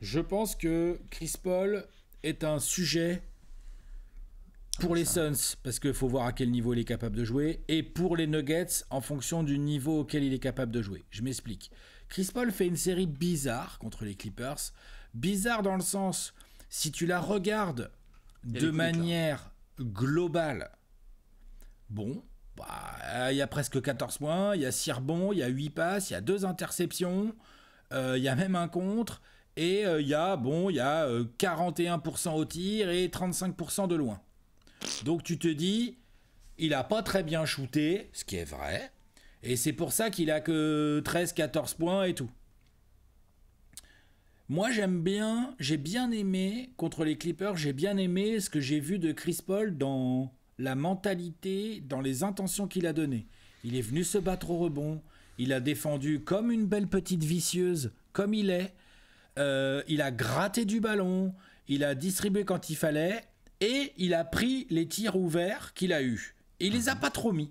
Speaker 2: je pense que Chris Paul est un sujet pour les Suns, parce qu'il faut voir à quel niveau il est capable de jouer, et pour les Nuggets, en fonction du niveau auquel il est capable de jouer. Je m'explique. Chris Paul fait une série bizarre contre les Clippers. Bizarre dans le sens, si tu la regardes de manière globale, bon, il y a presque 14 points, il y a 6 rebonds, il y a 8 passes, il y a 2 interceptions, il y a même un contre... Et il y a 41% au tir et 35% de loin. Donc tu te dis, il n'a pas très bien shooté, ce qui est vrai. Et c'est pour ça qu'il a que 13-14 points et tout. Moi j'ai bien aimé, contre les Clippers, j'ai bien aimé ce que j'ai vu de Chris Paul dans la mentalité, dans les intentions qu'il a données. Il est venu se battre au rebond, il a défendu comme une belle petite vicieuse, comme il est. Il a gratté du ballon, il a distribué quand il fallait et il a pris les tirs ouverts qu'il a eus. Et il les a pas trop mis.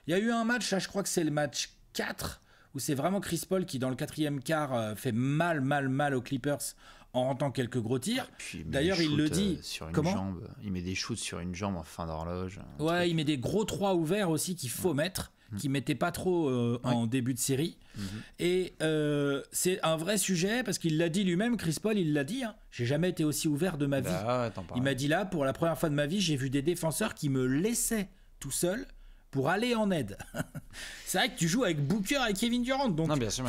Speaker 2: Il y a eu un match, là, je crois que c'est le match 4, où c'est vraiment Chris Paul qui, dans le 4e quart, fait mal aux Clippers en rentrant quelques gros tirs. D'ailleurs, il le dit.
Speaker 1: Sur une jambe. Il met des shoots sur une jambe en fin d'horloge.
Speaker 2: Ouais, il met des gros 3 ouverts aussi qu'il faut mettre, qui mettait pas trop en début de série. Et c'est un vrai sujet parce qu'il l'a dit lui-même, Chris Paul, il l'a dit, j'ai jamais été aussi ouvert de ma vie. Il m'a dit là, pour la première fois de ma vie, j'ai vu des défenseurs qui me laissaient tout seul pour aller en aide. C'est vrai que tu joues avec Booker et Kevin Durant. Donc...
Speaker 1: Non, bien sûr.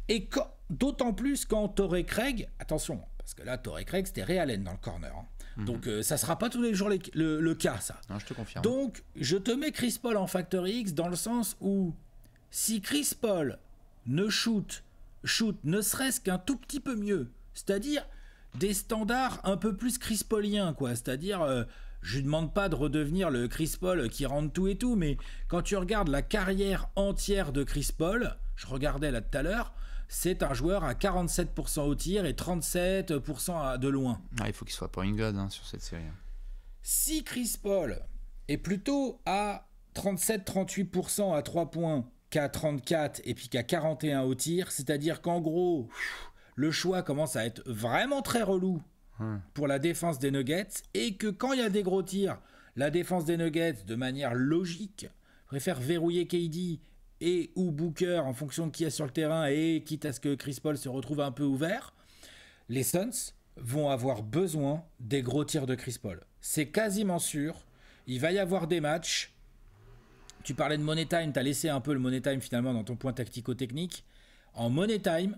Speaker 2: Et d'autant plus quand Torrey Craig, attention, parce que là, Torrey Craig, c'était Ray Allen dans le corner. Donc ça sera pas tous les jours le cas, ça.
Speaker 1: Non, je te confirme.
Speaker 2: Donc je te mets Chris Paul en Factor X dans le sens où si Chris Paul ne shoot ne serait-ce qu'un tout petit peu mieux, c'est-à-dire des standards un peu plus Chris Pauliens, quoi. C'est-à-dire, je lui demande pas de redevenir le Chris Paul qui rentre tout et tout, mais quand tu regardes la carrière entière de Chris Paul, je regardais là tout à l'heure, c'est un joueur à 47% au tir et 37% de loin.
Speaker 1: Il faut qu'il soit point god sur cette série.
Speaker 2: Si Chris Paul est plutôt à 37-38% à 3 points qu'à 34 et puis qu'à 41 au tir, c'est-à-dire qu'en gros, le choix commence à être vraiment très relou pour la défense des Nuggets et que quand il y a des gros tirs, la défense des Nuggets, de manière logique, préfère verrouiller KD et ou Booker en fonction de qui est sur le terrain et quitte à ce que Chris Paul se retrouve un peu ouvert. Les Suns vont avoir besoin des gros tirs de Chris Paul. C'est quasiment sûr. Il va y avoir des matchs. Tu parlais de Money Time, tu as laissé un peu le Money Time finalement dans ton point tactico-technique. En Money Time,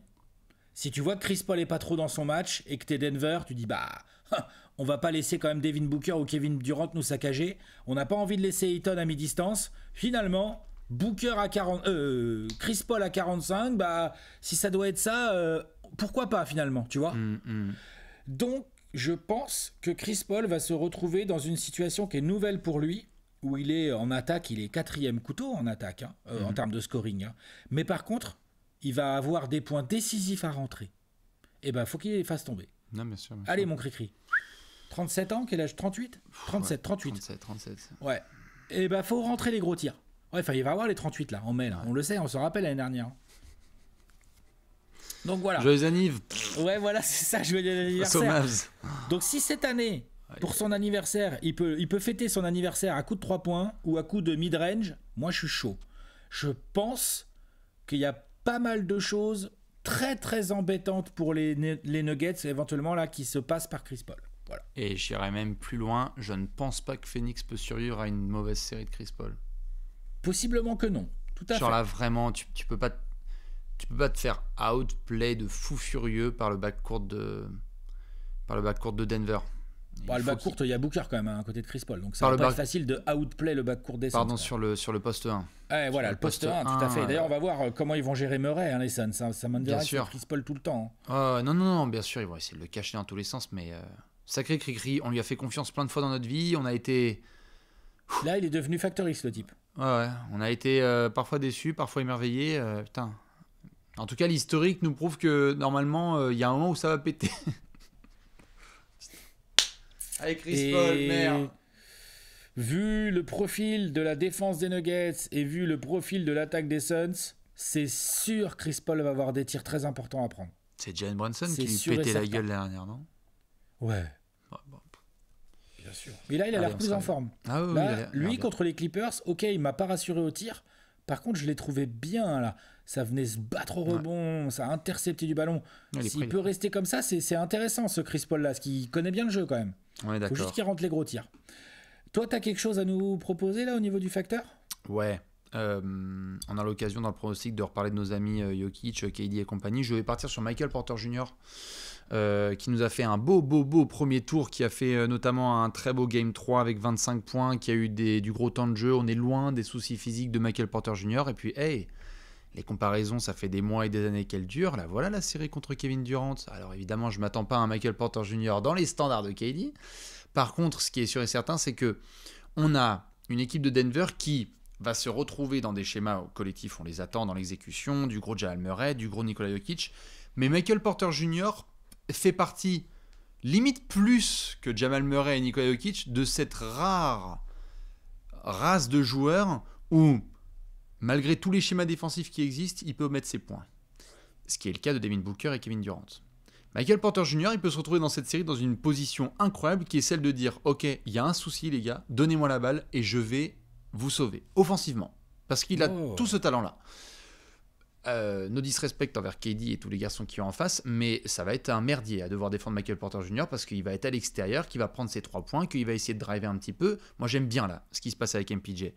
Speaker 2: si tu vois que Chris Paul est pas trop dans son match et que tu es Denver, tu dis on va pas laisser quand même Devin Booker ou Kevin Durant nous saccager. On n'a pas envie de laisser Ayton à mi-distance. Finalement, Booker à 40, Chris Paul à 45, si ça doit être ça, pourquoi pas finalement, tu vois. Donc, je pense que Chris Paul va se retrouver dans une situation qui est nouvelle pour lui, où il est en attaque, il est 4e couteau en attaque, en termes de scoring. Mais par contre, il va avoir des points décisifs à rentrer. Et faut qu'il les fasse tomber.
Speaker 1: Non, bien sûr.
Speaker 2: Allez, mon cri-cri. 37 ans, quel âge? 38 37, 38.
Speaker 1: 37.
Speaker 2: Ouais. Et faut rentrer les gros tirs. Ouais, il va avoir les 38 là, en mai. Là. Ouais. On le sait, on se rappelle l'année dernière. Donc voilà.
Speaker 1: Joyeux anniv.
Speaker 2: Ouais, voilà, c'est ça, joyeux anniversaire. Donc si cette année, pour son anniversaire, il peut fêter son anniversaire à coup de 3 points ou à coup de mid-range, moi je suis chaud. Je pense qu'il y a pas mal de choses très très embêtantes pour les Nuggets, éventuellement là, qui se passent par Chris Paul. Voilà.
Speaker 1: Et j'irai même plus loin, je ne pense pas que Phoenix peut survivre à une mauvaise série de Chris Paul.
Speaker 2: Possiblement que non, tout à fait.
Speaker 1: Genre là, vraiment, tu peux pas te faire outplay de fou furieux par le backcourt de Denver.
Speaker 2: Le backcourt, il y a Booker quand même à côté de Chris Paul, donc ça va pas être facile de outplay le backcourt des Suns.
Speaker 1: Pardon, sur le poste 1.
Speaker 2: Ouais, voilà, le poste 1, tout à fait. D'ailleurs, on va voir comment ils vont gérer Murray, les Suns. Ça m'intéresse Chris Paul tout le temps.
Speaker 1: Non, bien sûr, ils vont essayer de le cacher dans tous les sens, mais sacré cri-cri, on lui a fait confiance plein de fois dans notre vie, on a été...
Speaker 2: Là, il est devenu Factor X, le type.
Speaker 1: Ouais, on a été parfois déçus, parfois émerveillés, putain. En tout cas, l'historique nous prouve que normalement, il y a un moment où ça va péter. Avec Chris Paul, merde.
Speaker 2: Vu le profil de la défense des Nuggets et vu le profil de l'attaque des Suns, c'est sûr que Chris Paul va avoir des tirs très importants à prendre.
Speaker 1: C'est Jalen Brunson qui lui pétait la gueule l'année dernière, non?
Speaker 2: Ouais. Bien sûr. Mais là, il a l'air plus en forme.
Speaker 1: Ah oui,
Speaker 2: là, lui, contre les Clippers, ok, il m'a pas rassuré au tir. Par contre, je l'ai trouvé bien là. Ça venait se battre au rebond, ça a intercepté du ballon. S'il peut rester comme ça, c'est intéressant ce Chris Paul là, parce qu'il connaît bien le jeu quand même.
Speaker 1: Ouais, d'accord.
Speaker 2: Faut juste qu'il rentre les gros tirs. Toi, t'as quelque chose à nous proposer là au niveau du facteur?
Speaker 1: Ouais. On a l'occasion dans le pronostic de reparler de nos amis Jokic, KD et compagnie. Je vais partir sur Michael Porter Jr. Qui nous a fait un beau premier tour, qui a fait notamment un très beau Game 3 avec 25 points, qui a eu du gros temps de jeu. On est loin des soucis physiques de Michael Porter Jr. Et puis, les comparaisons, ça fait des mois et des années qu'elles durent. Là, voilà la série contre Kevin Durant. Alors évidemment, je ne m'attends pas à un Michael Porter Jr. dans les standards de KD. Par contre, ce qui est sûr et certain, c'est qu'on a une équipe de Denver qui va se retrouver dans des schémas collectifs. On les attend dans l'exécution, du gros Jamal Murray, du gros Nikola Jokic. Mais Michael Porter Jr. fait partie, limite plus que Jamal Murray et Nikola Jokic, de cette rare race de joueurs où, malgré tous les schémas défensifs qui existent, il peut mettre ses points. Ce qui est le cas de Devin Booker et Kevin Durant. Michael Porter Jr., il peut se retrouver dans cette série dans une position incroyable qui est celle de dire « Ok, il y a un souci les gars, donnez-moi la balle et je vais vous sauver, offensivement. » Parce qu'il a tout ce talent-là. No disrespect envers KD et tous les garçons qui sont en face, mais ça va être un merdier à devoir défendre Michael Porter Jr. parce qu'il va être à l'extérieur, qu'il va prendre ses 3 points, qu'il va essayer de driver un petit peu. Moi, j'aime bien là ce qui se passe avec MPJ.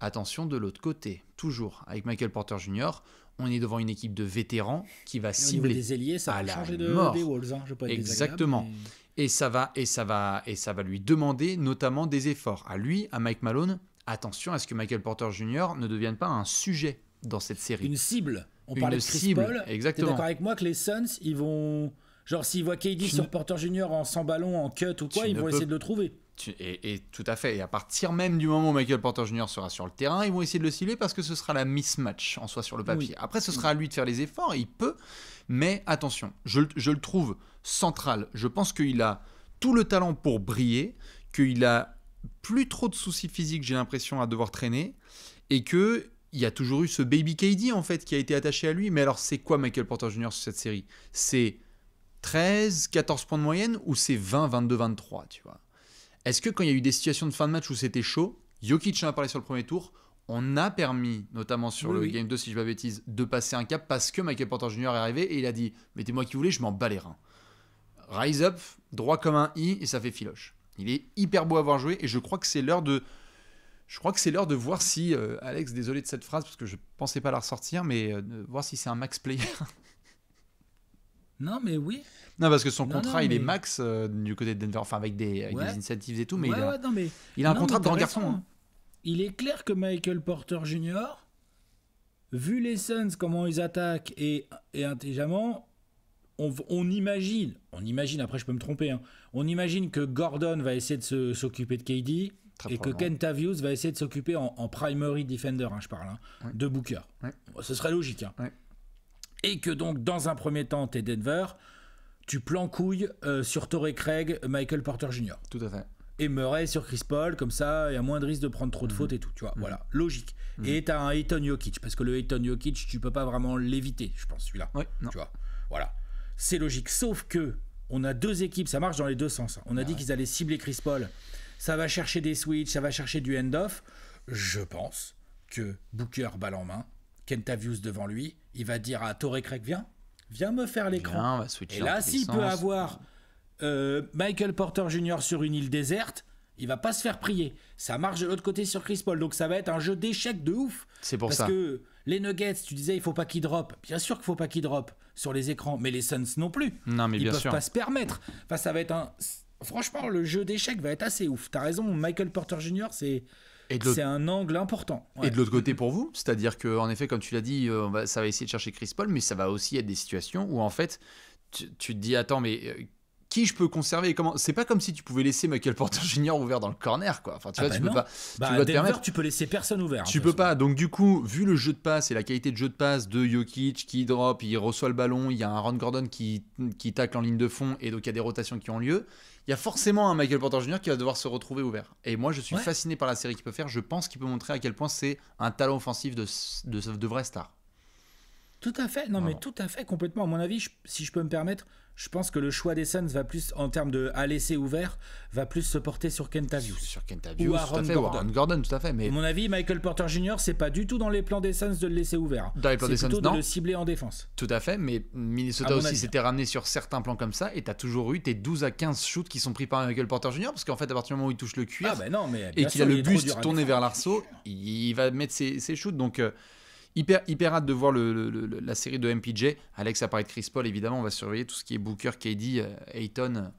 Speaker 1: Attention de l'autre côté, toujours avec Michael Porter Jr., on est devant une équipe de vétérans qui va cibler
Speaker 2: des ailiers, ça
Speaker 1: à
Speaker 2: va changer
Speaker 1: des
Speaker 2: Wolves. Je peux être
Speaker 1: exactement. Mais... Et ça va lui demander notamment des efforts. À lui, à Mike Malone, attention à ce que Michael Porter Jr. ne devienne pas un sujet dans cette série.
Speaker 2: Une cible. On parlait de Chris Paul.
Speaker 1: Exactement.
Speaker 2: T'es d'accord avec moi que les Suns, ils vont... Genre, s'ils voient KD sur Porter Jr. en 100 ballons, en cut ou quoi, ils vont essayer de le trouver.
Speaker 1: Et tout à fait. Et à partir même du moment où Michael Porter Jr. sera sur le terrain, ils vont essayer de le cibler parce que ce sera la mismatch en soi sur le papier. Oui. Après, ce sera à lui de faire les efforts. Il peut. Mais attention, je le trouve central. Je pense qu'il a tout le talent pour briller, qu'il a plus trop de soucis physiques, j'ai l'impression, à devoir traîner. Et qu'il y a toujours eu ce baby KD, en fait, qui a été attaché à lui. Mais alors, c'est quoi Michael Porter Jr. sur cette série? C'est 13, 14 points de moyenne ou c'est 20, 22, 23, tu vois? Est-ce que quand il y a eu des situations de fin de match où c'était chaud, Jokic en a parlé sur le premier tour, on a permis, notamment sur le Game 2, si je ne dis pas bêtise, de passer un cap parce que Michael Porter Jr. est arrivé et il a dit « Mettez-moi qui vous voulez, je m'en bats les reins ». rise up, droit comme un i, et ça fait filoche. Il est hyper beau à voir jouer, et je crois que c'est l'heure de voir si, Alex, désolé de cette phrase, parce que je pensais pas la ressortir, mais de voir si c'est un max player.
Speaker 2: Non, mais oui.
Speaker 1: Non, parce que son contrat, il est max du côté de Denver, enfin avec des incentives et tout, mais il a un contrat de grand garçon. Hein.
Speaker 2: Il est clair que Michael Porter Jr., vu les Suns, comment ils attaquent et intelligemment, on imagine, après je peux me tromper, hein, on imagine que Gordon va essayer de s'occuper de KD et que Kentavious va essayer de s'occuper en primary defender, hein, je parle, hein, de Booker. Ouais. Bon, ce serait logique. Hein. Ouais. Et que donc, dans un premier temps, t'es Denver, tu plancouilles sur Torrey Craig, Michael Porter Jr.
Speaker 1: Tout à fait.
Speaker 2: Et Murray sur Chris Paul, comme ça, il y a moins de risque de prendre trop de fautes et tout, tu vois, voilà, logique. Et t'as un Ayton Jokic, parce que le Ayton Jokic, tu peux pas vraiment l'éviter, je pense, celui-là.
Speaker 1: Ouais, non.
Speaker 2: Tu vois, voilà. C'est logique, sauf que on a deux équipes, ça marche dans les deux sens. On a dit qu'ils allaient cibler Chris Paul, ça va chercher des switches, ça va chercher du end-off. Je pense que Booker, balle en main, Kentavious devant lui, il va dire à Torrey Craig, viens me faire l'écran. Et là, s'il peut avoir Michael Porter Jr. sur une île déserte, il va pas se faire prier. Ça marche de l'autre côté sur Chris Paul, donc ça va être un jeu d'échecs de ouf.
Speaker 1: C'est pour ça.
Speaker 2: Parce que les Nuggets, tu disais, il faut pas qu'ils drop. Bien sûr qu'il faut pas qu'ils drop sur les écrans, mais les Suns non plus.
Speaker 1: Non, mais
Speaker 2: ils
Speaker 1: bien
Speaker 2: peuvent
Speaker 1: sûr.
Speaker 2: pas se permettre. Enfin, ça va être franchement, le jeu d'échecs va être assez ouf. T'as raison, Michael Porter Jr., c'est un angle important. Ouais.
Speaker 1: Et de l'autre côté pour vous, c'est-à-dire qu'en effet, comme tu l'as dit, ça va essayer de chercher Chris Paul, mais ça va aussi être des situations où en fait, tu te dis, attends, mais qui je peux conserver et comment ? C'est pas comme si tu pouvais laisser Michael Porter Jr. ouvert dans le corner, quoi. Enfin, tu vois, tu peux pas.
Speaker 2: Te permettre. Tu peux laisser personne ouvert.
Speaker 1: Tu peux pas. Donc du coup, vu le jeu de passe et la qualité de jeu de passe de Jokic qui drop, il reçoit le ballon, il y a un Aaron Gordon qui tacle en ligne de fond et donc il y a des rotations qui ont lieu. Il y a forcément un Michael Porter Jr. qui va devoir se retrouver ouvert. Et moi, je suis fasciné par la série qu'il peut faire. Je pense qu'il peut montrer à quel point c'est un talent offensif de vraie star.
Speaker 2: Tout à fait. Non, mais tout à fait, complètement. À mon avis, si je peux me permettre, je pense que le choix des Suns va plus, en termes de à laisser ouvert, va plus se porter sur Kentavious.
Speaker 1: Sur Kentavious, ou Aaron Gordon, tout à fait. Mais
Speaker 2: à mon avis, Michael Porter Jr., c'est pas du tout dans les plans des Suns de le laisser ouvert.
Speaker 1: Dans les plans des Suns, non.
Speaker 2: C'est plutôt de le cibler en défense.
Speaker 1: Tout à fait, mais Minnesota aussi s'était ramené sur certains plans comme ça, et t'as toujours eu tes 12 à 15 shoots qui sont pris par Michael Porter Jr., parce qu'en fait, à partir du moment où il touche le cuir, et qu'il a le buste tourné vers l'arceau, il va mettre ses shoots, donc... Hyper hâte de voir la série de MPJ. Alex a parlé de Chris Paul, évidemment. On va surveiller tout ce qui est Booker, KD, Ayton,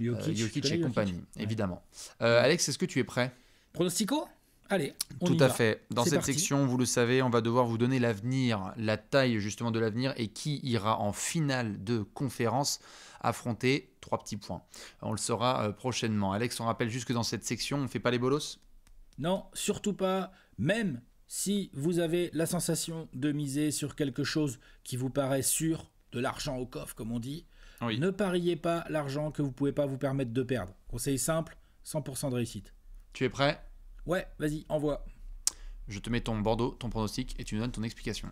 Speaker 1: Jokic et compagnie, évidemment. Alex, est-ce que tu es prêt ?
Speaker 2: Pronostico ? Allez,
Speaker 1: tout à fait. Dans cette section, vous le savez, on va devoir vous donner l'avenir, la taille justement de l'avenir et qui ira en finale de conférence affronter 3 petits points. On le saura prochainement. Alex, on rappelle juste que dans cette section, on ne fait pas les bolos ?
Speaker 2: Non, surtout pas. Même si vous avez la sensation de miser sur quelque chose qui vous paraît sûr, de l'argent au coffre comme on dit, ne pariez pas l'argent que vous ne pouvez pas vous permettre de perdre. Conseil simple, 100% de réussite.
Speaker 1: Tu es prêt ?
Speaker 2: Ouais, vas-y, envoie.
Speaker 1: Je te mets ton Bordeaux, ton pronostic et tu nous donnes ton explication.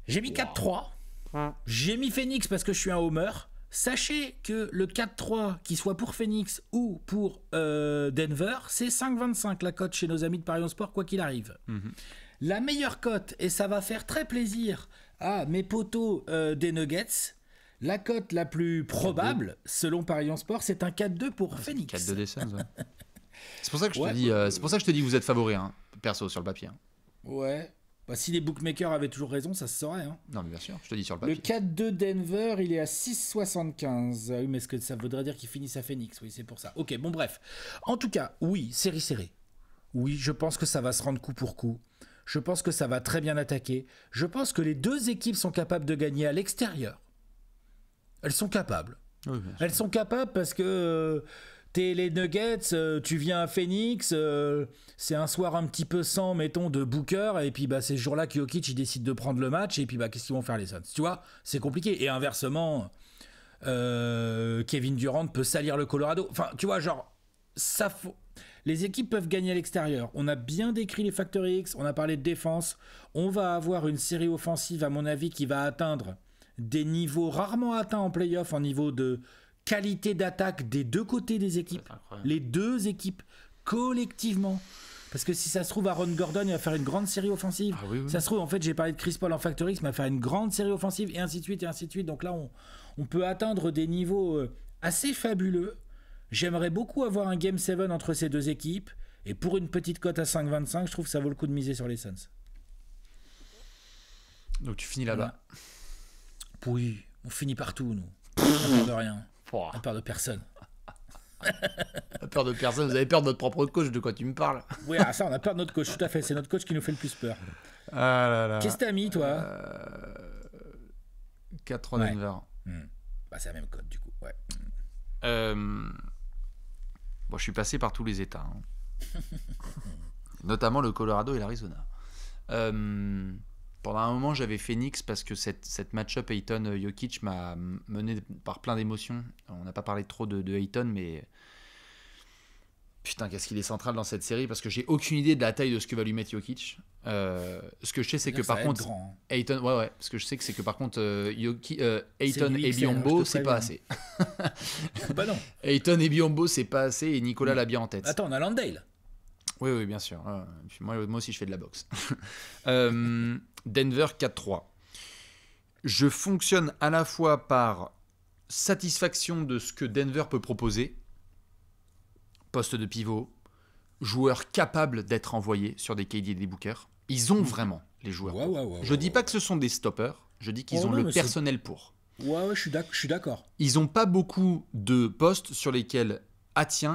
Speaker 2: J'ai mis 4-3. J'ai mis Phoenix parce que je suis un homer. Sachez que le 4-3, qu'il soit pour Phoenix ou pour Denver, c'est 5,25 la cote chez nos amis de Paris Sport, quoi qu'il arrive. La meilleure cote, et ça va faire très plaisir à mes potos des Nuggets, la cote la plus probable, selon Paris Sport, c'est un 4-2 pour Phoenix.
Speaker 1: 4-2 des Suns, ouais. C'est pour ça que je te dis, c'est pour ça que je te dis, vous êtes favori, hein, perso, sur le papier. Hein.
Speaker 2: Ouais. Bah, si les bookmakers avaient toujours raison, ça se saurait. Hein.
Speaker 1: Non, mais bien sûr, je te dis sur le papier.
Speaker 2: Le 4-2 Denver, il est à 6,75. Oui, mais est-ce que ça voudrait dire qu'il finisse à Phoenix ? Oui, c'est pour ça. Ok, bon, bref. En tout cas, oui, série serrée. Oui, je pense que ça va se rendre coup pour coup. Je pense que ça va très bien attaquer. Je pense que les deux équipes sont capables de gagner à l'extérieur. Elles sont capables.
Speaker 1: Oui,
Speaker 2: elles sont capables parce que... T'es les Nuggets, tu viens à Phoenix, c'est un soir un petit peu sans, mettons, de Booker, et puis bah, c'est ce jour-là que Jokic il décide de prendre le match, et puis bah, qu'est-ce qu'ils vont faire les Suns ? Tu vois, c'est compliqué. Et inversement, Kevin Durant peut salir le Colorado. Enfin, tu vois, genre, les équipes peuvent gagner à l'extérieur. On a bien décrit les facteurs X, on a parlé de défense. On va avoir une série offensive, à mon avis, qui va atteindre des niveaux rarement atteints en play-off, en niveau de qualité d'attaque des deux côtés des équipes. Les deux équipes collectivement Parce que si ça se trouve, Aaron Gordon, il va faire une grande série offensive.
Speaker 1: Ah, oui.
Speaker 2: Ça se trouve, en fait, j'ai parlé de Chris Paul en Factor X, mais il va faire une grande série offensive, et ainsi de suite, et ainsi de suite. Donc là, on peut atteindre des niveaux assez fabuleux. J'aimerais beaucoup avoir un Game 7 entre ces deux équipes. Et pour une petite cote à 5,25, je trouve que ça vaut le coup de miser sur les Suns.
Speaker 1: Donc tu finis là-bas.
Speaker 2: Voilà. Oui, on finit partout, nous. On n'a peur de rien. On n'a peur de personne.
Speaker 1: On a peur de personne. Vous avez peur de notre propre coach, de quoi tu me parles?
Speaker 2: Oui, ça, on a peur de notre coach, tout à fait. C'est notre coach qui nous fait le plus peur.
Speaker 1: Ah là là.
Speaker 2: Qu'est-ce que t'as mis, toi
Speaker 1: 4-3 Denver.
Speaker 2: Bah, c'est la même cote, du coup. Ouais.
Speaker 1: Bon, je suis passé par tous les États. Notamment le Colorado et l'Arizona. Pendant un moment, j'avais Phoenix parce que cette match-up Ayton-Jokic m'a mené par plein d'émotions. On n'a pas parlé trop de Ayton, mais putain, qu'est-ce qu'il est central dans cette série, parce que j'ai aucune idée de la taille de ce que va lui mettre Jokic. Ce que je sais, c'est que par contre, Ayton, parce que je sais que c'est que par contre, Ayton et Biyombo, c'est pas assez.
Speaker 2: Bah non.
Speaker 1: Ayton et Biyombo, c'est pas assez, et Nicolas l'a bien en tête.
Speaker 2: Attends, on a Landale. Oui,
Speaker 1: bien sûr. Moi aussi, je fais de la boxe. Denver 4-3. Je fonctionne à la fois par satisfaction de ce que Denver peut proposer, poste de pivot, joueurs capables d'être envoyés sur des KD et des Booker. Ils ont vraiment les joueurs. Je dis pas que ce sont des stoppers, je dis qu'ils ont le personnel pour.
Speaker 2: Ouais, je suis d'accord.
Speaker 1: Ils ont pas beaucoup de postes sur lesquels,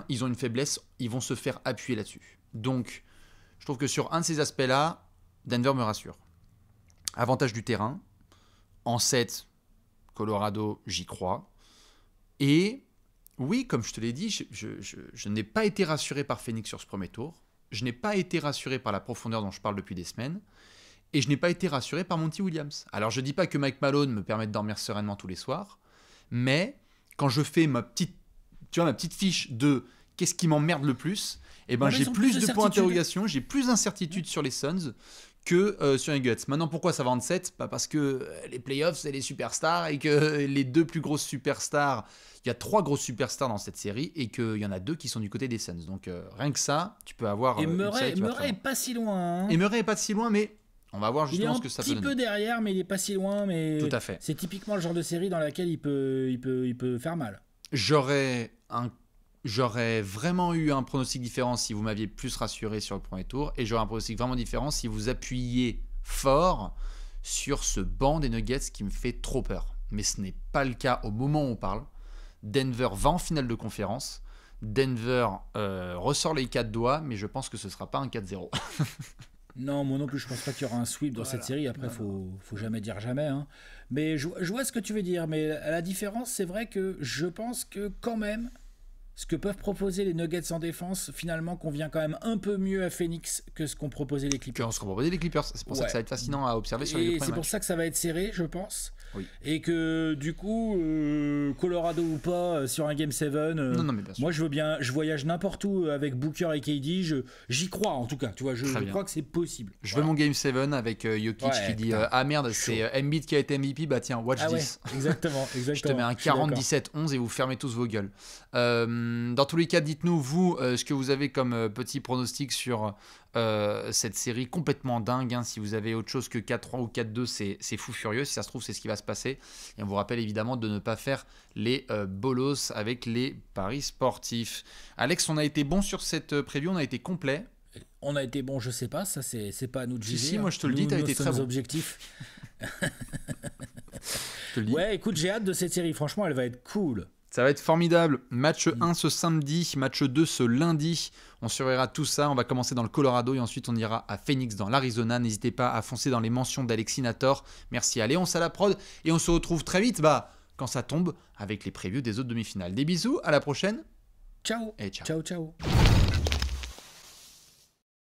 Speaker 1: ils ont une faiblesse, ils vont se faire appuyer là-dessus. Donc, je trouve que sur un de ces aspects-là, Denver me rassure. Avantage du terrain. En 7, Colorado, j'y crois. Et oui, comme je te l'ai dit, je n'ai pas été rassuré par Phoenix sur ce premier tour. Je n'ai pas été rassuré par la profondeur dont je parle depuis des semaines. Et je n'ai pas été rassuré par Monty Williams. Alors, je ne dis pas que Mike Malone me permet de dormir sereinement tous les soirs. Mais quand je fais ma petite fiche de qu'est-ce qui m'emmerde le plus, eh ben, j'ai plus de points d'interrogation, j'ai plus d'incertitudes sur les Suns que sur les Nuggets. Maintenant, pourquoi ça va en 7 ? Parce que les playoffs, c'est les superstars, et que les deux plus grosses superstars, il y a 3 grosses superstars dans cette série, et qu'il y en a 2 qui sont du côté des Suns. Donc rien que ça, tu peux avoir...
Speaker 2: Et Murray est pas si loin.
Speaker 1: Et Murray est pas si loin, mais on va voir justement ce que ça peut donner.
Speaker 2: Il est un petit peu derrière, mais il est pas si loin. Mais
Speaker 1: tout à fait.
Speaker 2: C'est typiquement le genre de série dans laquelle il peut faire mal.
Speaker 1: J'aurais vraiment eu un pronostic différent si vous m'aviez plus rassuré sur le premier tour, et j'aurais un pronostic vraiment différent si vous appuyiez fort sur ce banc des Nuggets qui me fait trop peur. Mais ce n'est pas le cas au moment où on parle. Denver va en finale de conférence. Denver ressort les 4 doigts, mais je pense que ce ne sera pas un 4-0.
Speaker 2: Non, moi non plus, je pense pas qu'il y aura un sweep dans cette série. Après, faut jamais dire jamais. Hein. Mais je vois ce que tu veux dire. Mais la différence, c'est vrai que je pense que quand même, ce que peuvent proposer les Nuggets en défense, finalement, convient quand même un peu mieux à Phoenix que ce qu'ont proposé les Clippers.
Speaker 1: C'est pour ça que ça va être fascinant à observer sur les 2 premiers matchs.
Speaker 2: C'est pour ça que ça va être serré, je pense.
Speaker 1: Oui.
Speaker 2: Et que du coup, Colorado ou pas, sur un Game 7,
Speaker 1: non, mais bien sûr.
Speaker 2: Moi je voyage n'importe où avec Booker et KD, j'y crois en tout cas. Tu vois, je crois que c'est possible.
Speaker 1: Je veux mon Game 7 avec Jokic qui dit ah merde, c'est Embiid qui a été MVP, bah tiens, watch this.
Speaker 2: Exactement.
Speaker 1: Je te mets un 40-17-11 et vous fermez tous vos gueules. Dans tous les cas, dites-nous vous ce que vous avez comme petit pronostic sur cette série complètement dingue. Hein. Si vous avez autre chose que 4-3 ou 4-2, c'est fou furieux. Si ça se trouve, c'est ce qui va se passer. Et on vous rappelle évidemment de ne pas faire les bolos avec les paris sportifs. Alex, on a été bon sur cette preview, on a été complet.
Speaker 2: On a été bon, je sais pas, ça c'est pas à nous de juger.
Speaker 1: Si, moi je te le dis, t'as été très bon.
Speaker 2: Objectifs. Ouais, écoute, j'ai hâte de cette série. Franchement, elle va être cool.
Speaker 1: Ça va être formidable. Match 1 ce samedi, match 2 ce lundi. On surveillera tout ça. On va commencer dans le Colorado et ensuite on ira à Phoenix dans l'Arizona. N'hésitez pas à foncer dans les mentions d'Alexis Nator. Merci à Léonce à la prod. Et on se retrouve très vite quand ça tombe avec les previews des autres demi-finales. Des bisous, à la prochaine.
Speaker 2: Ciao.
Speaker 1: Et ciao.
Speaker 2: Ciao.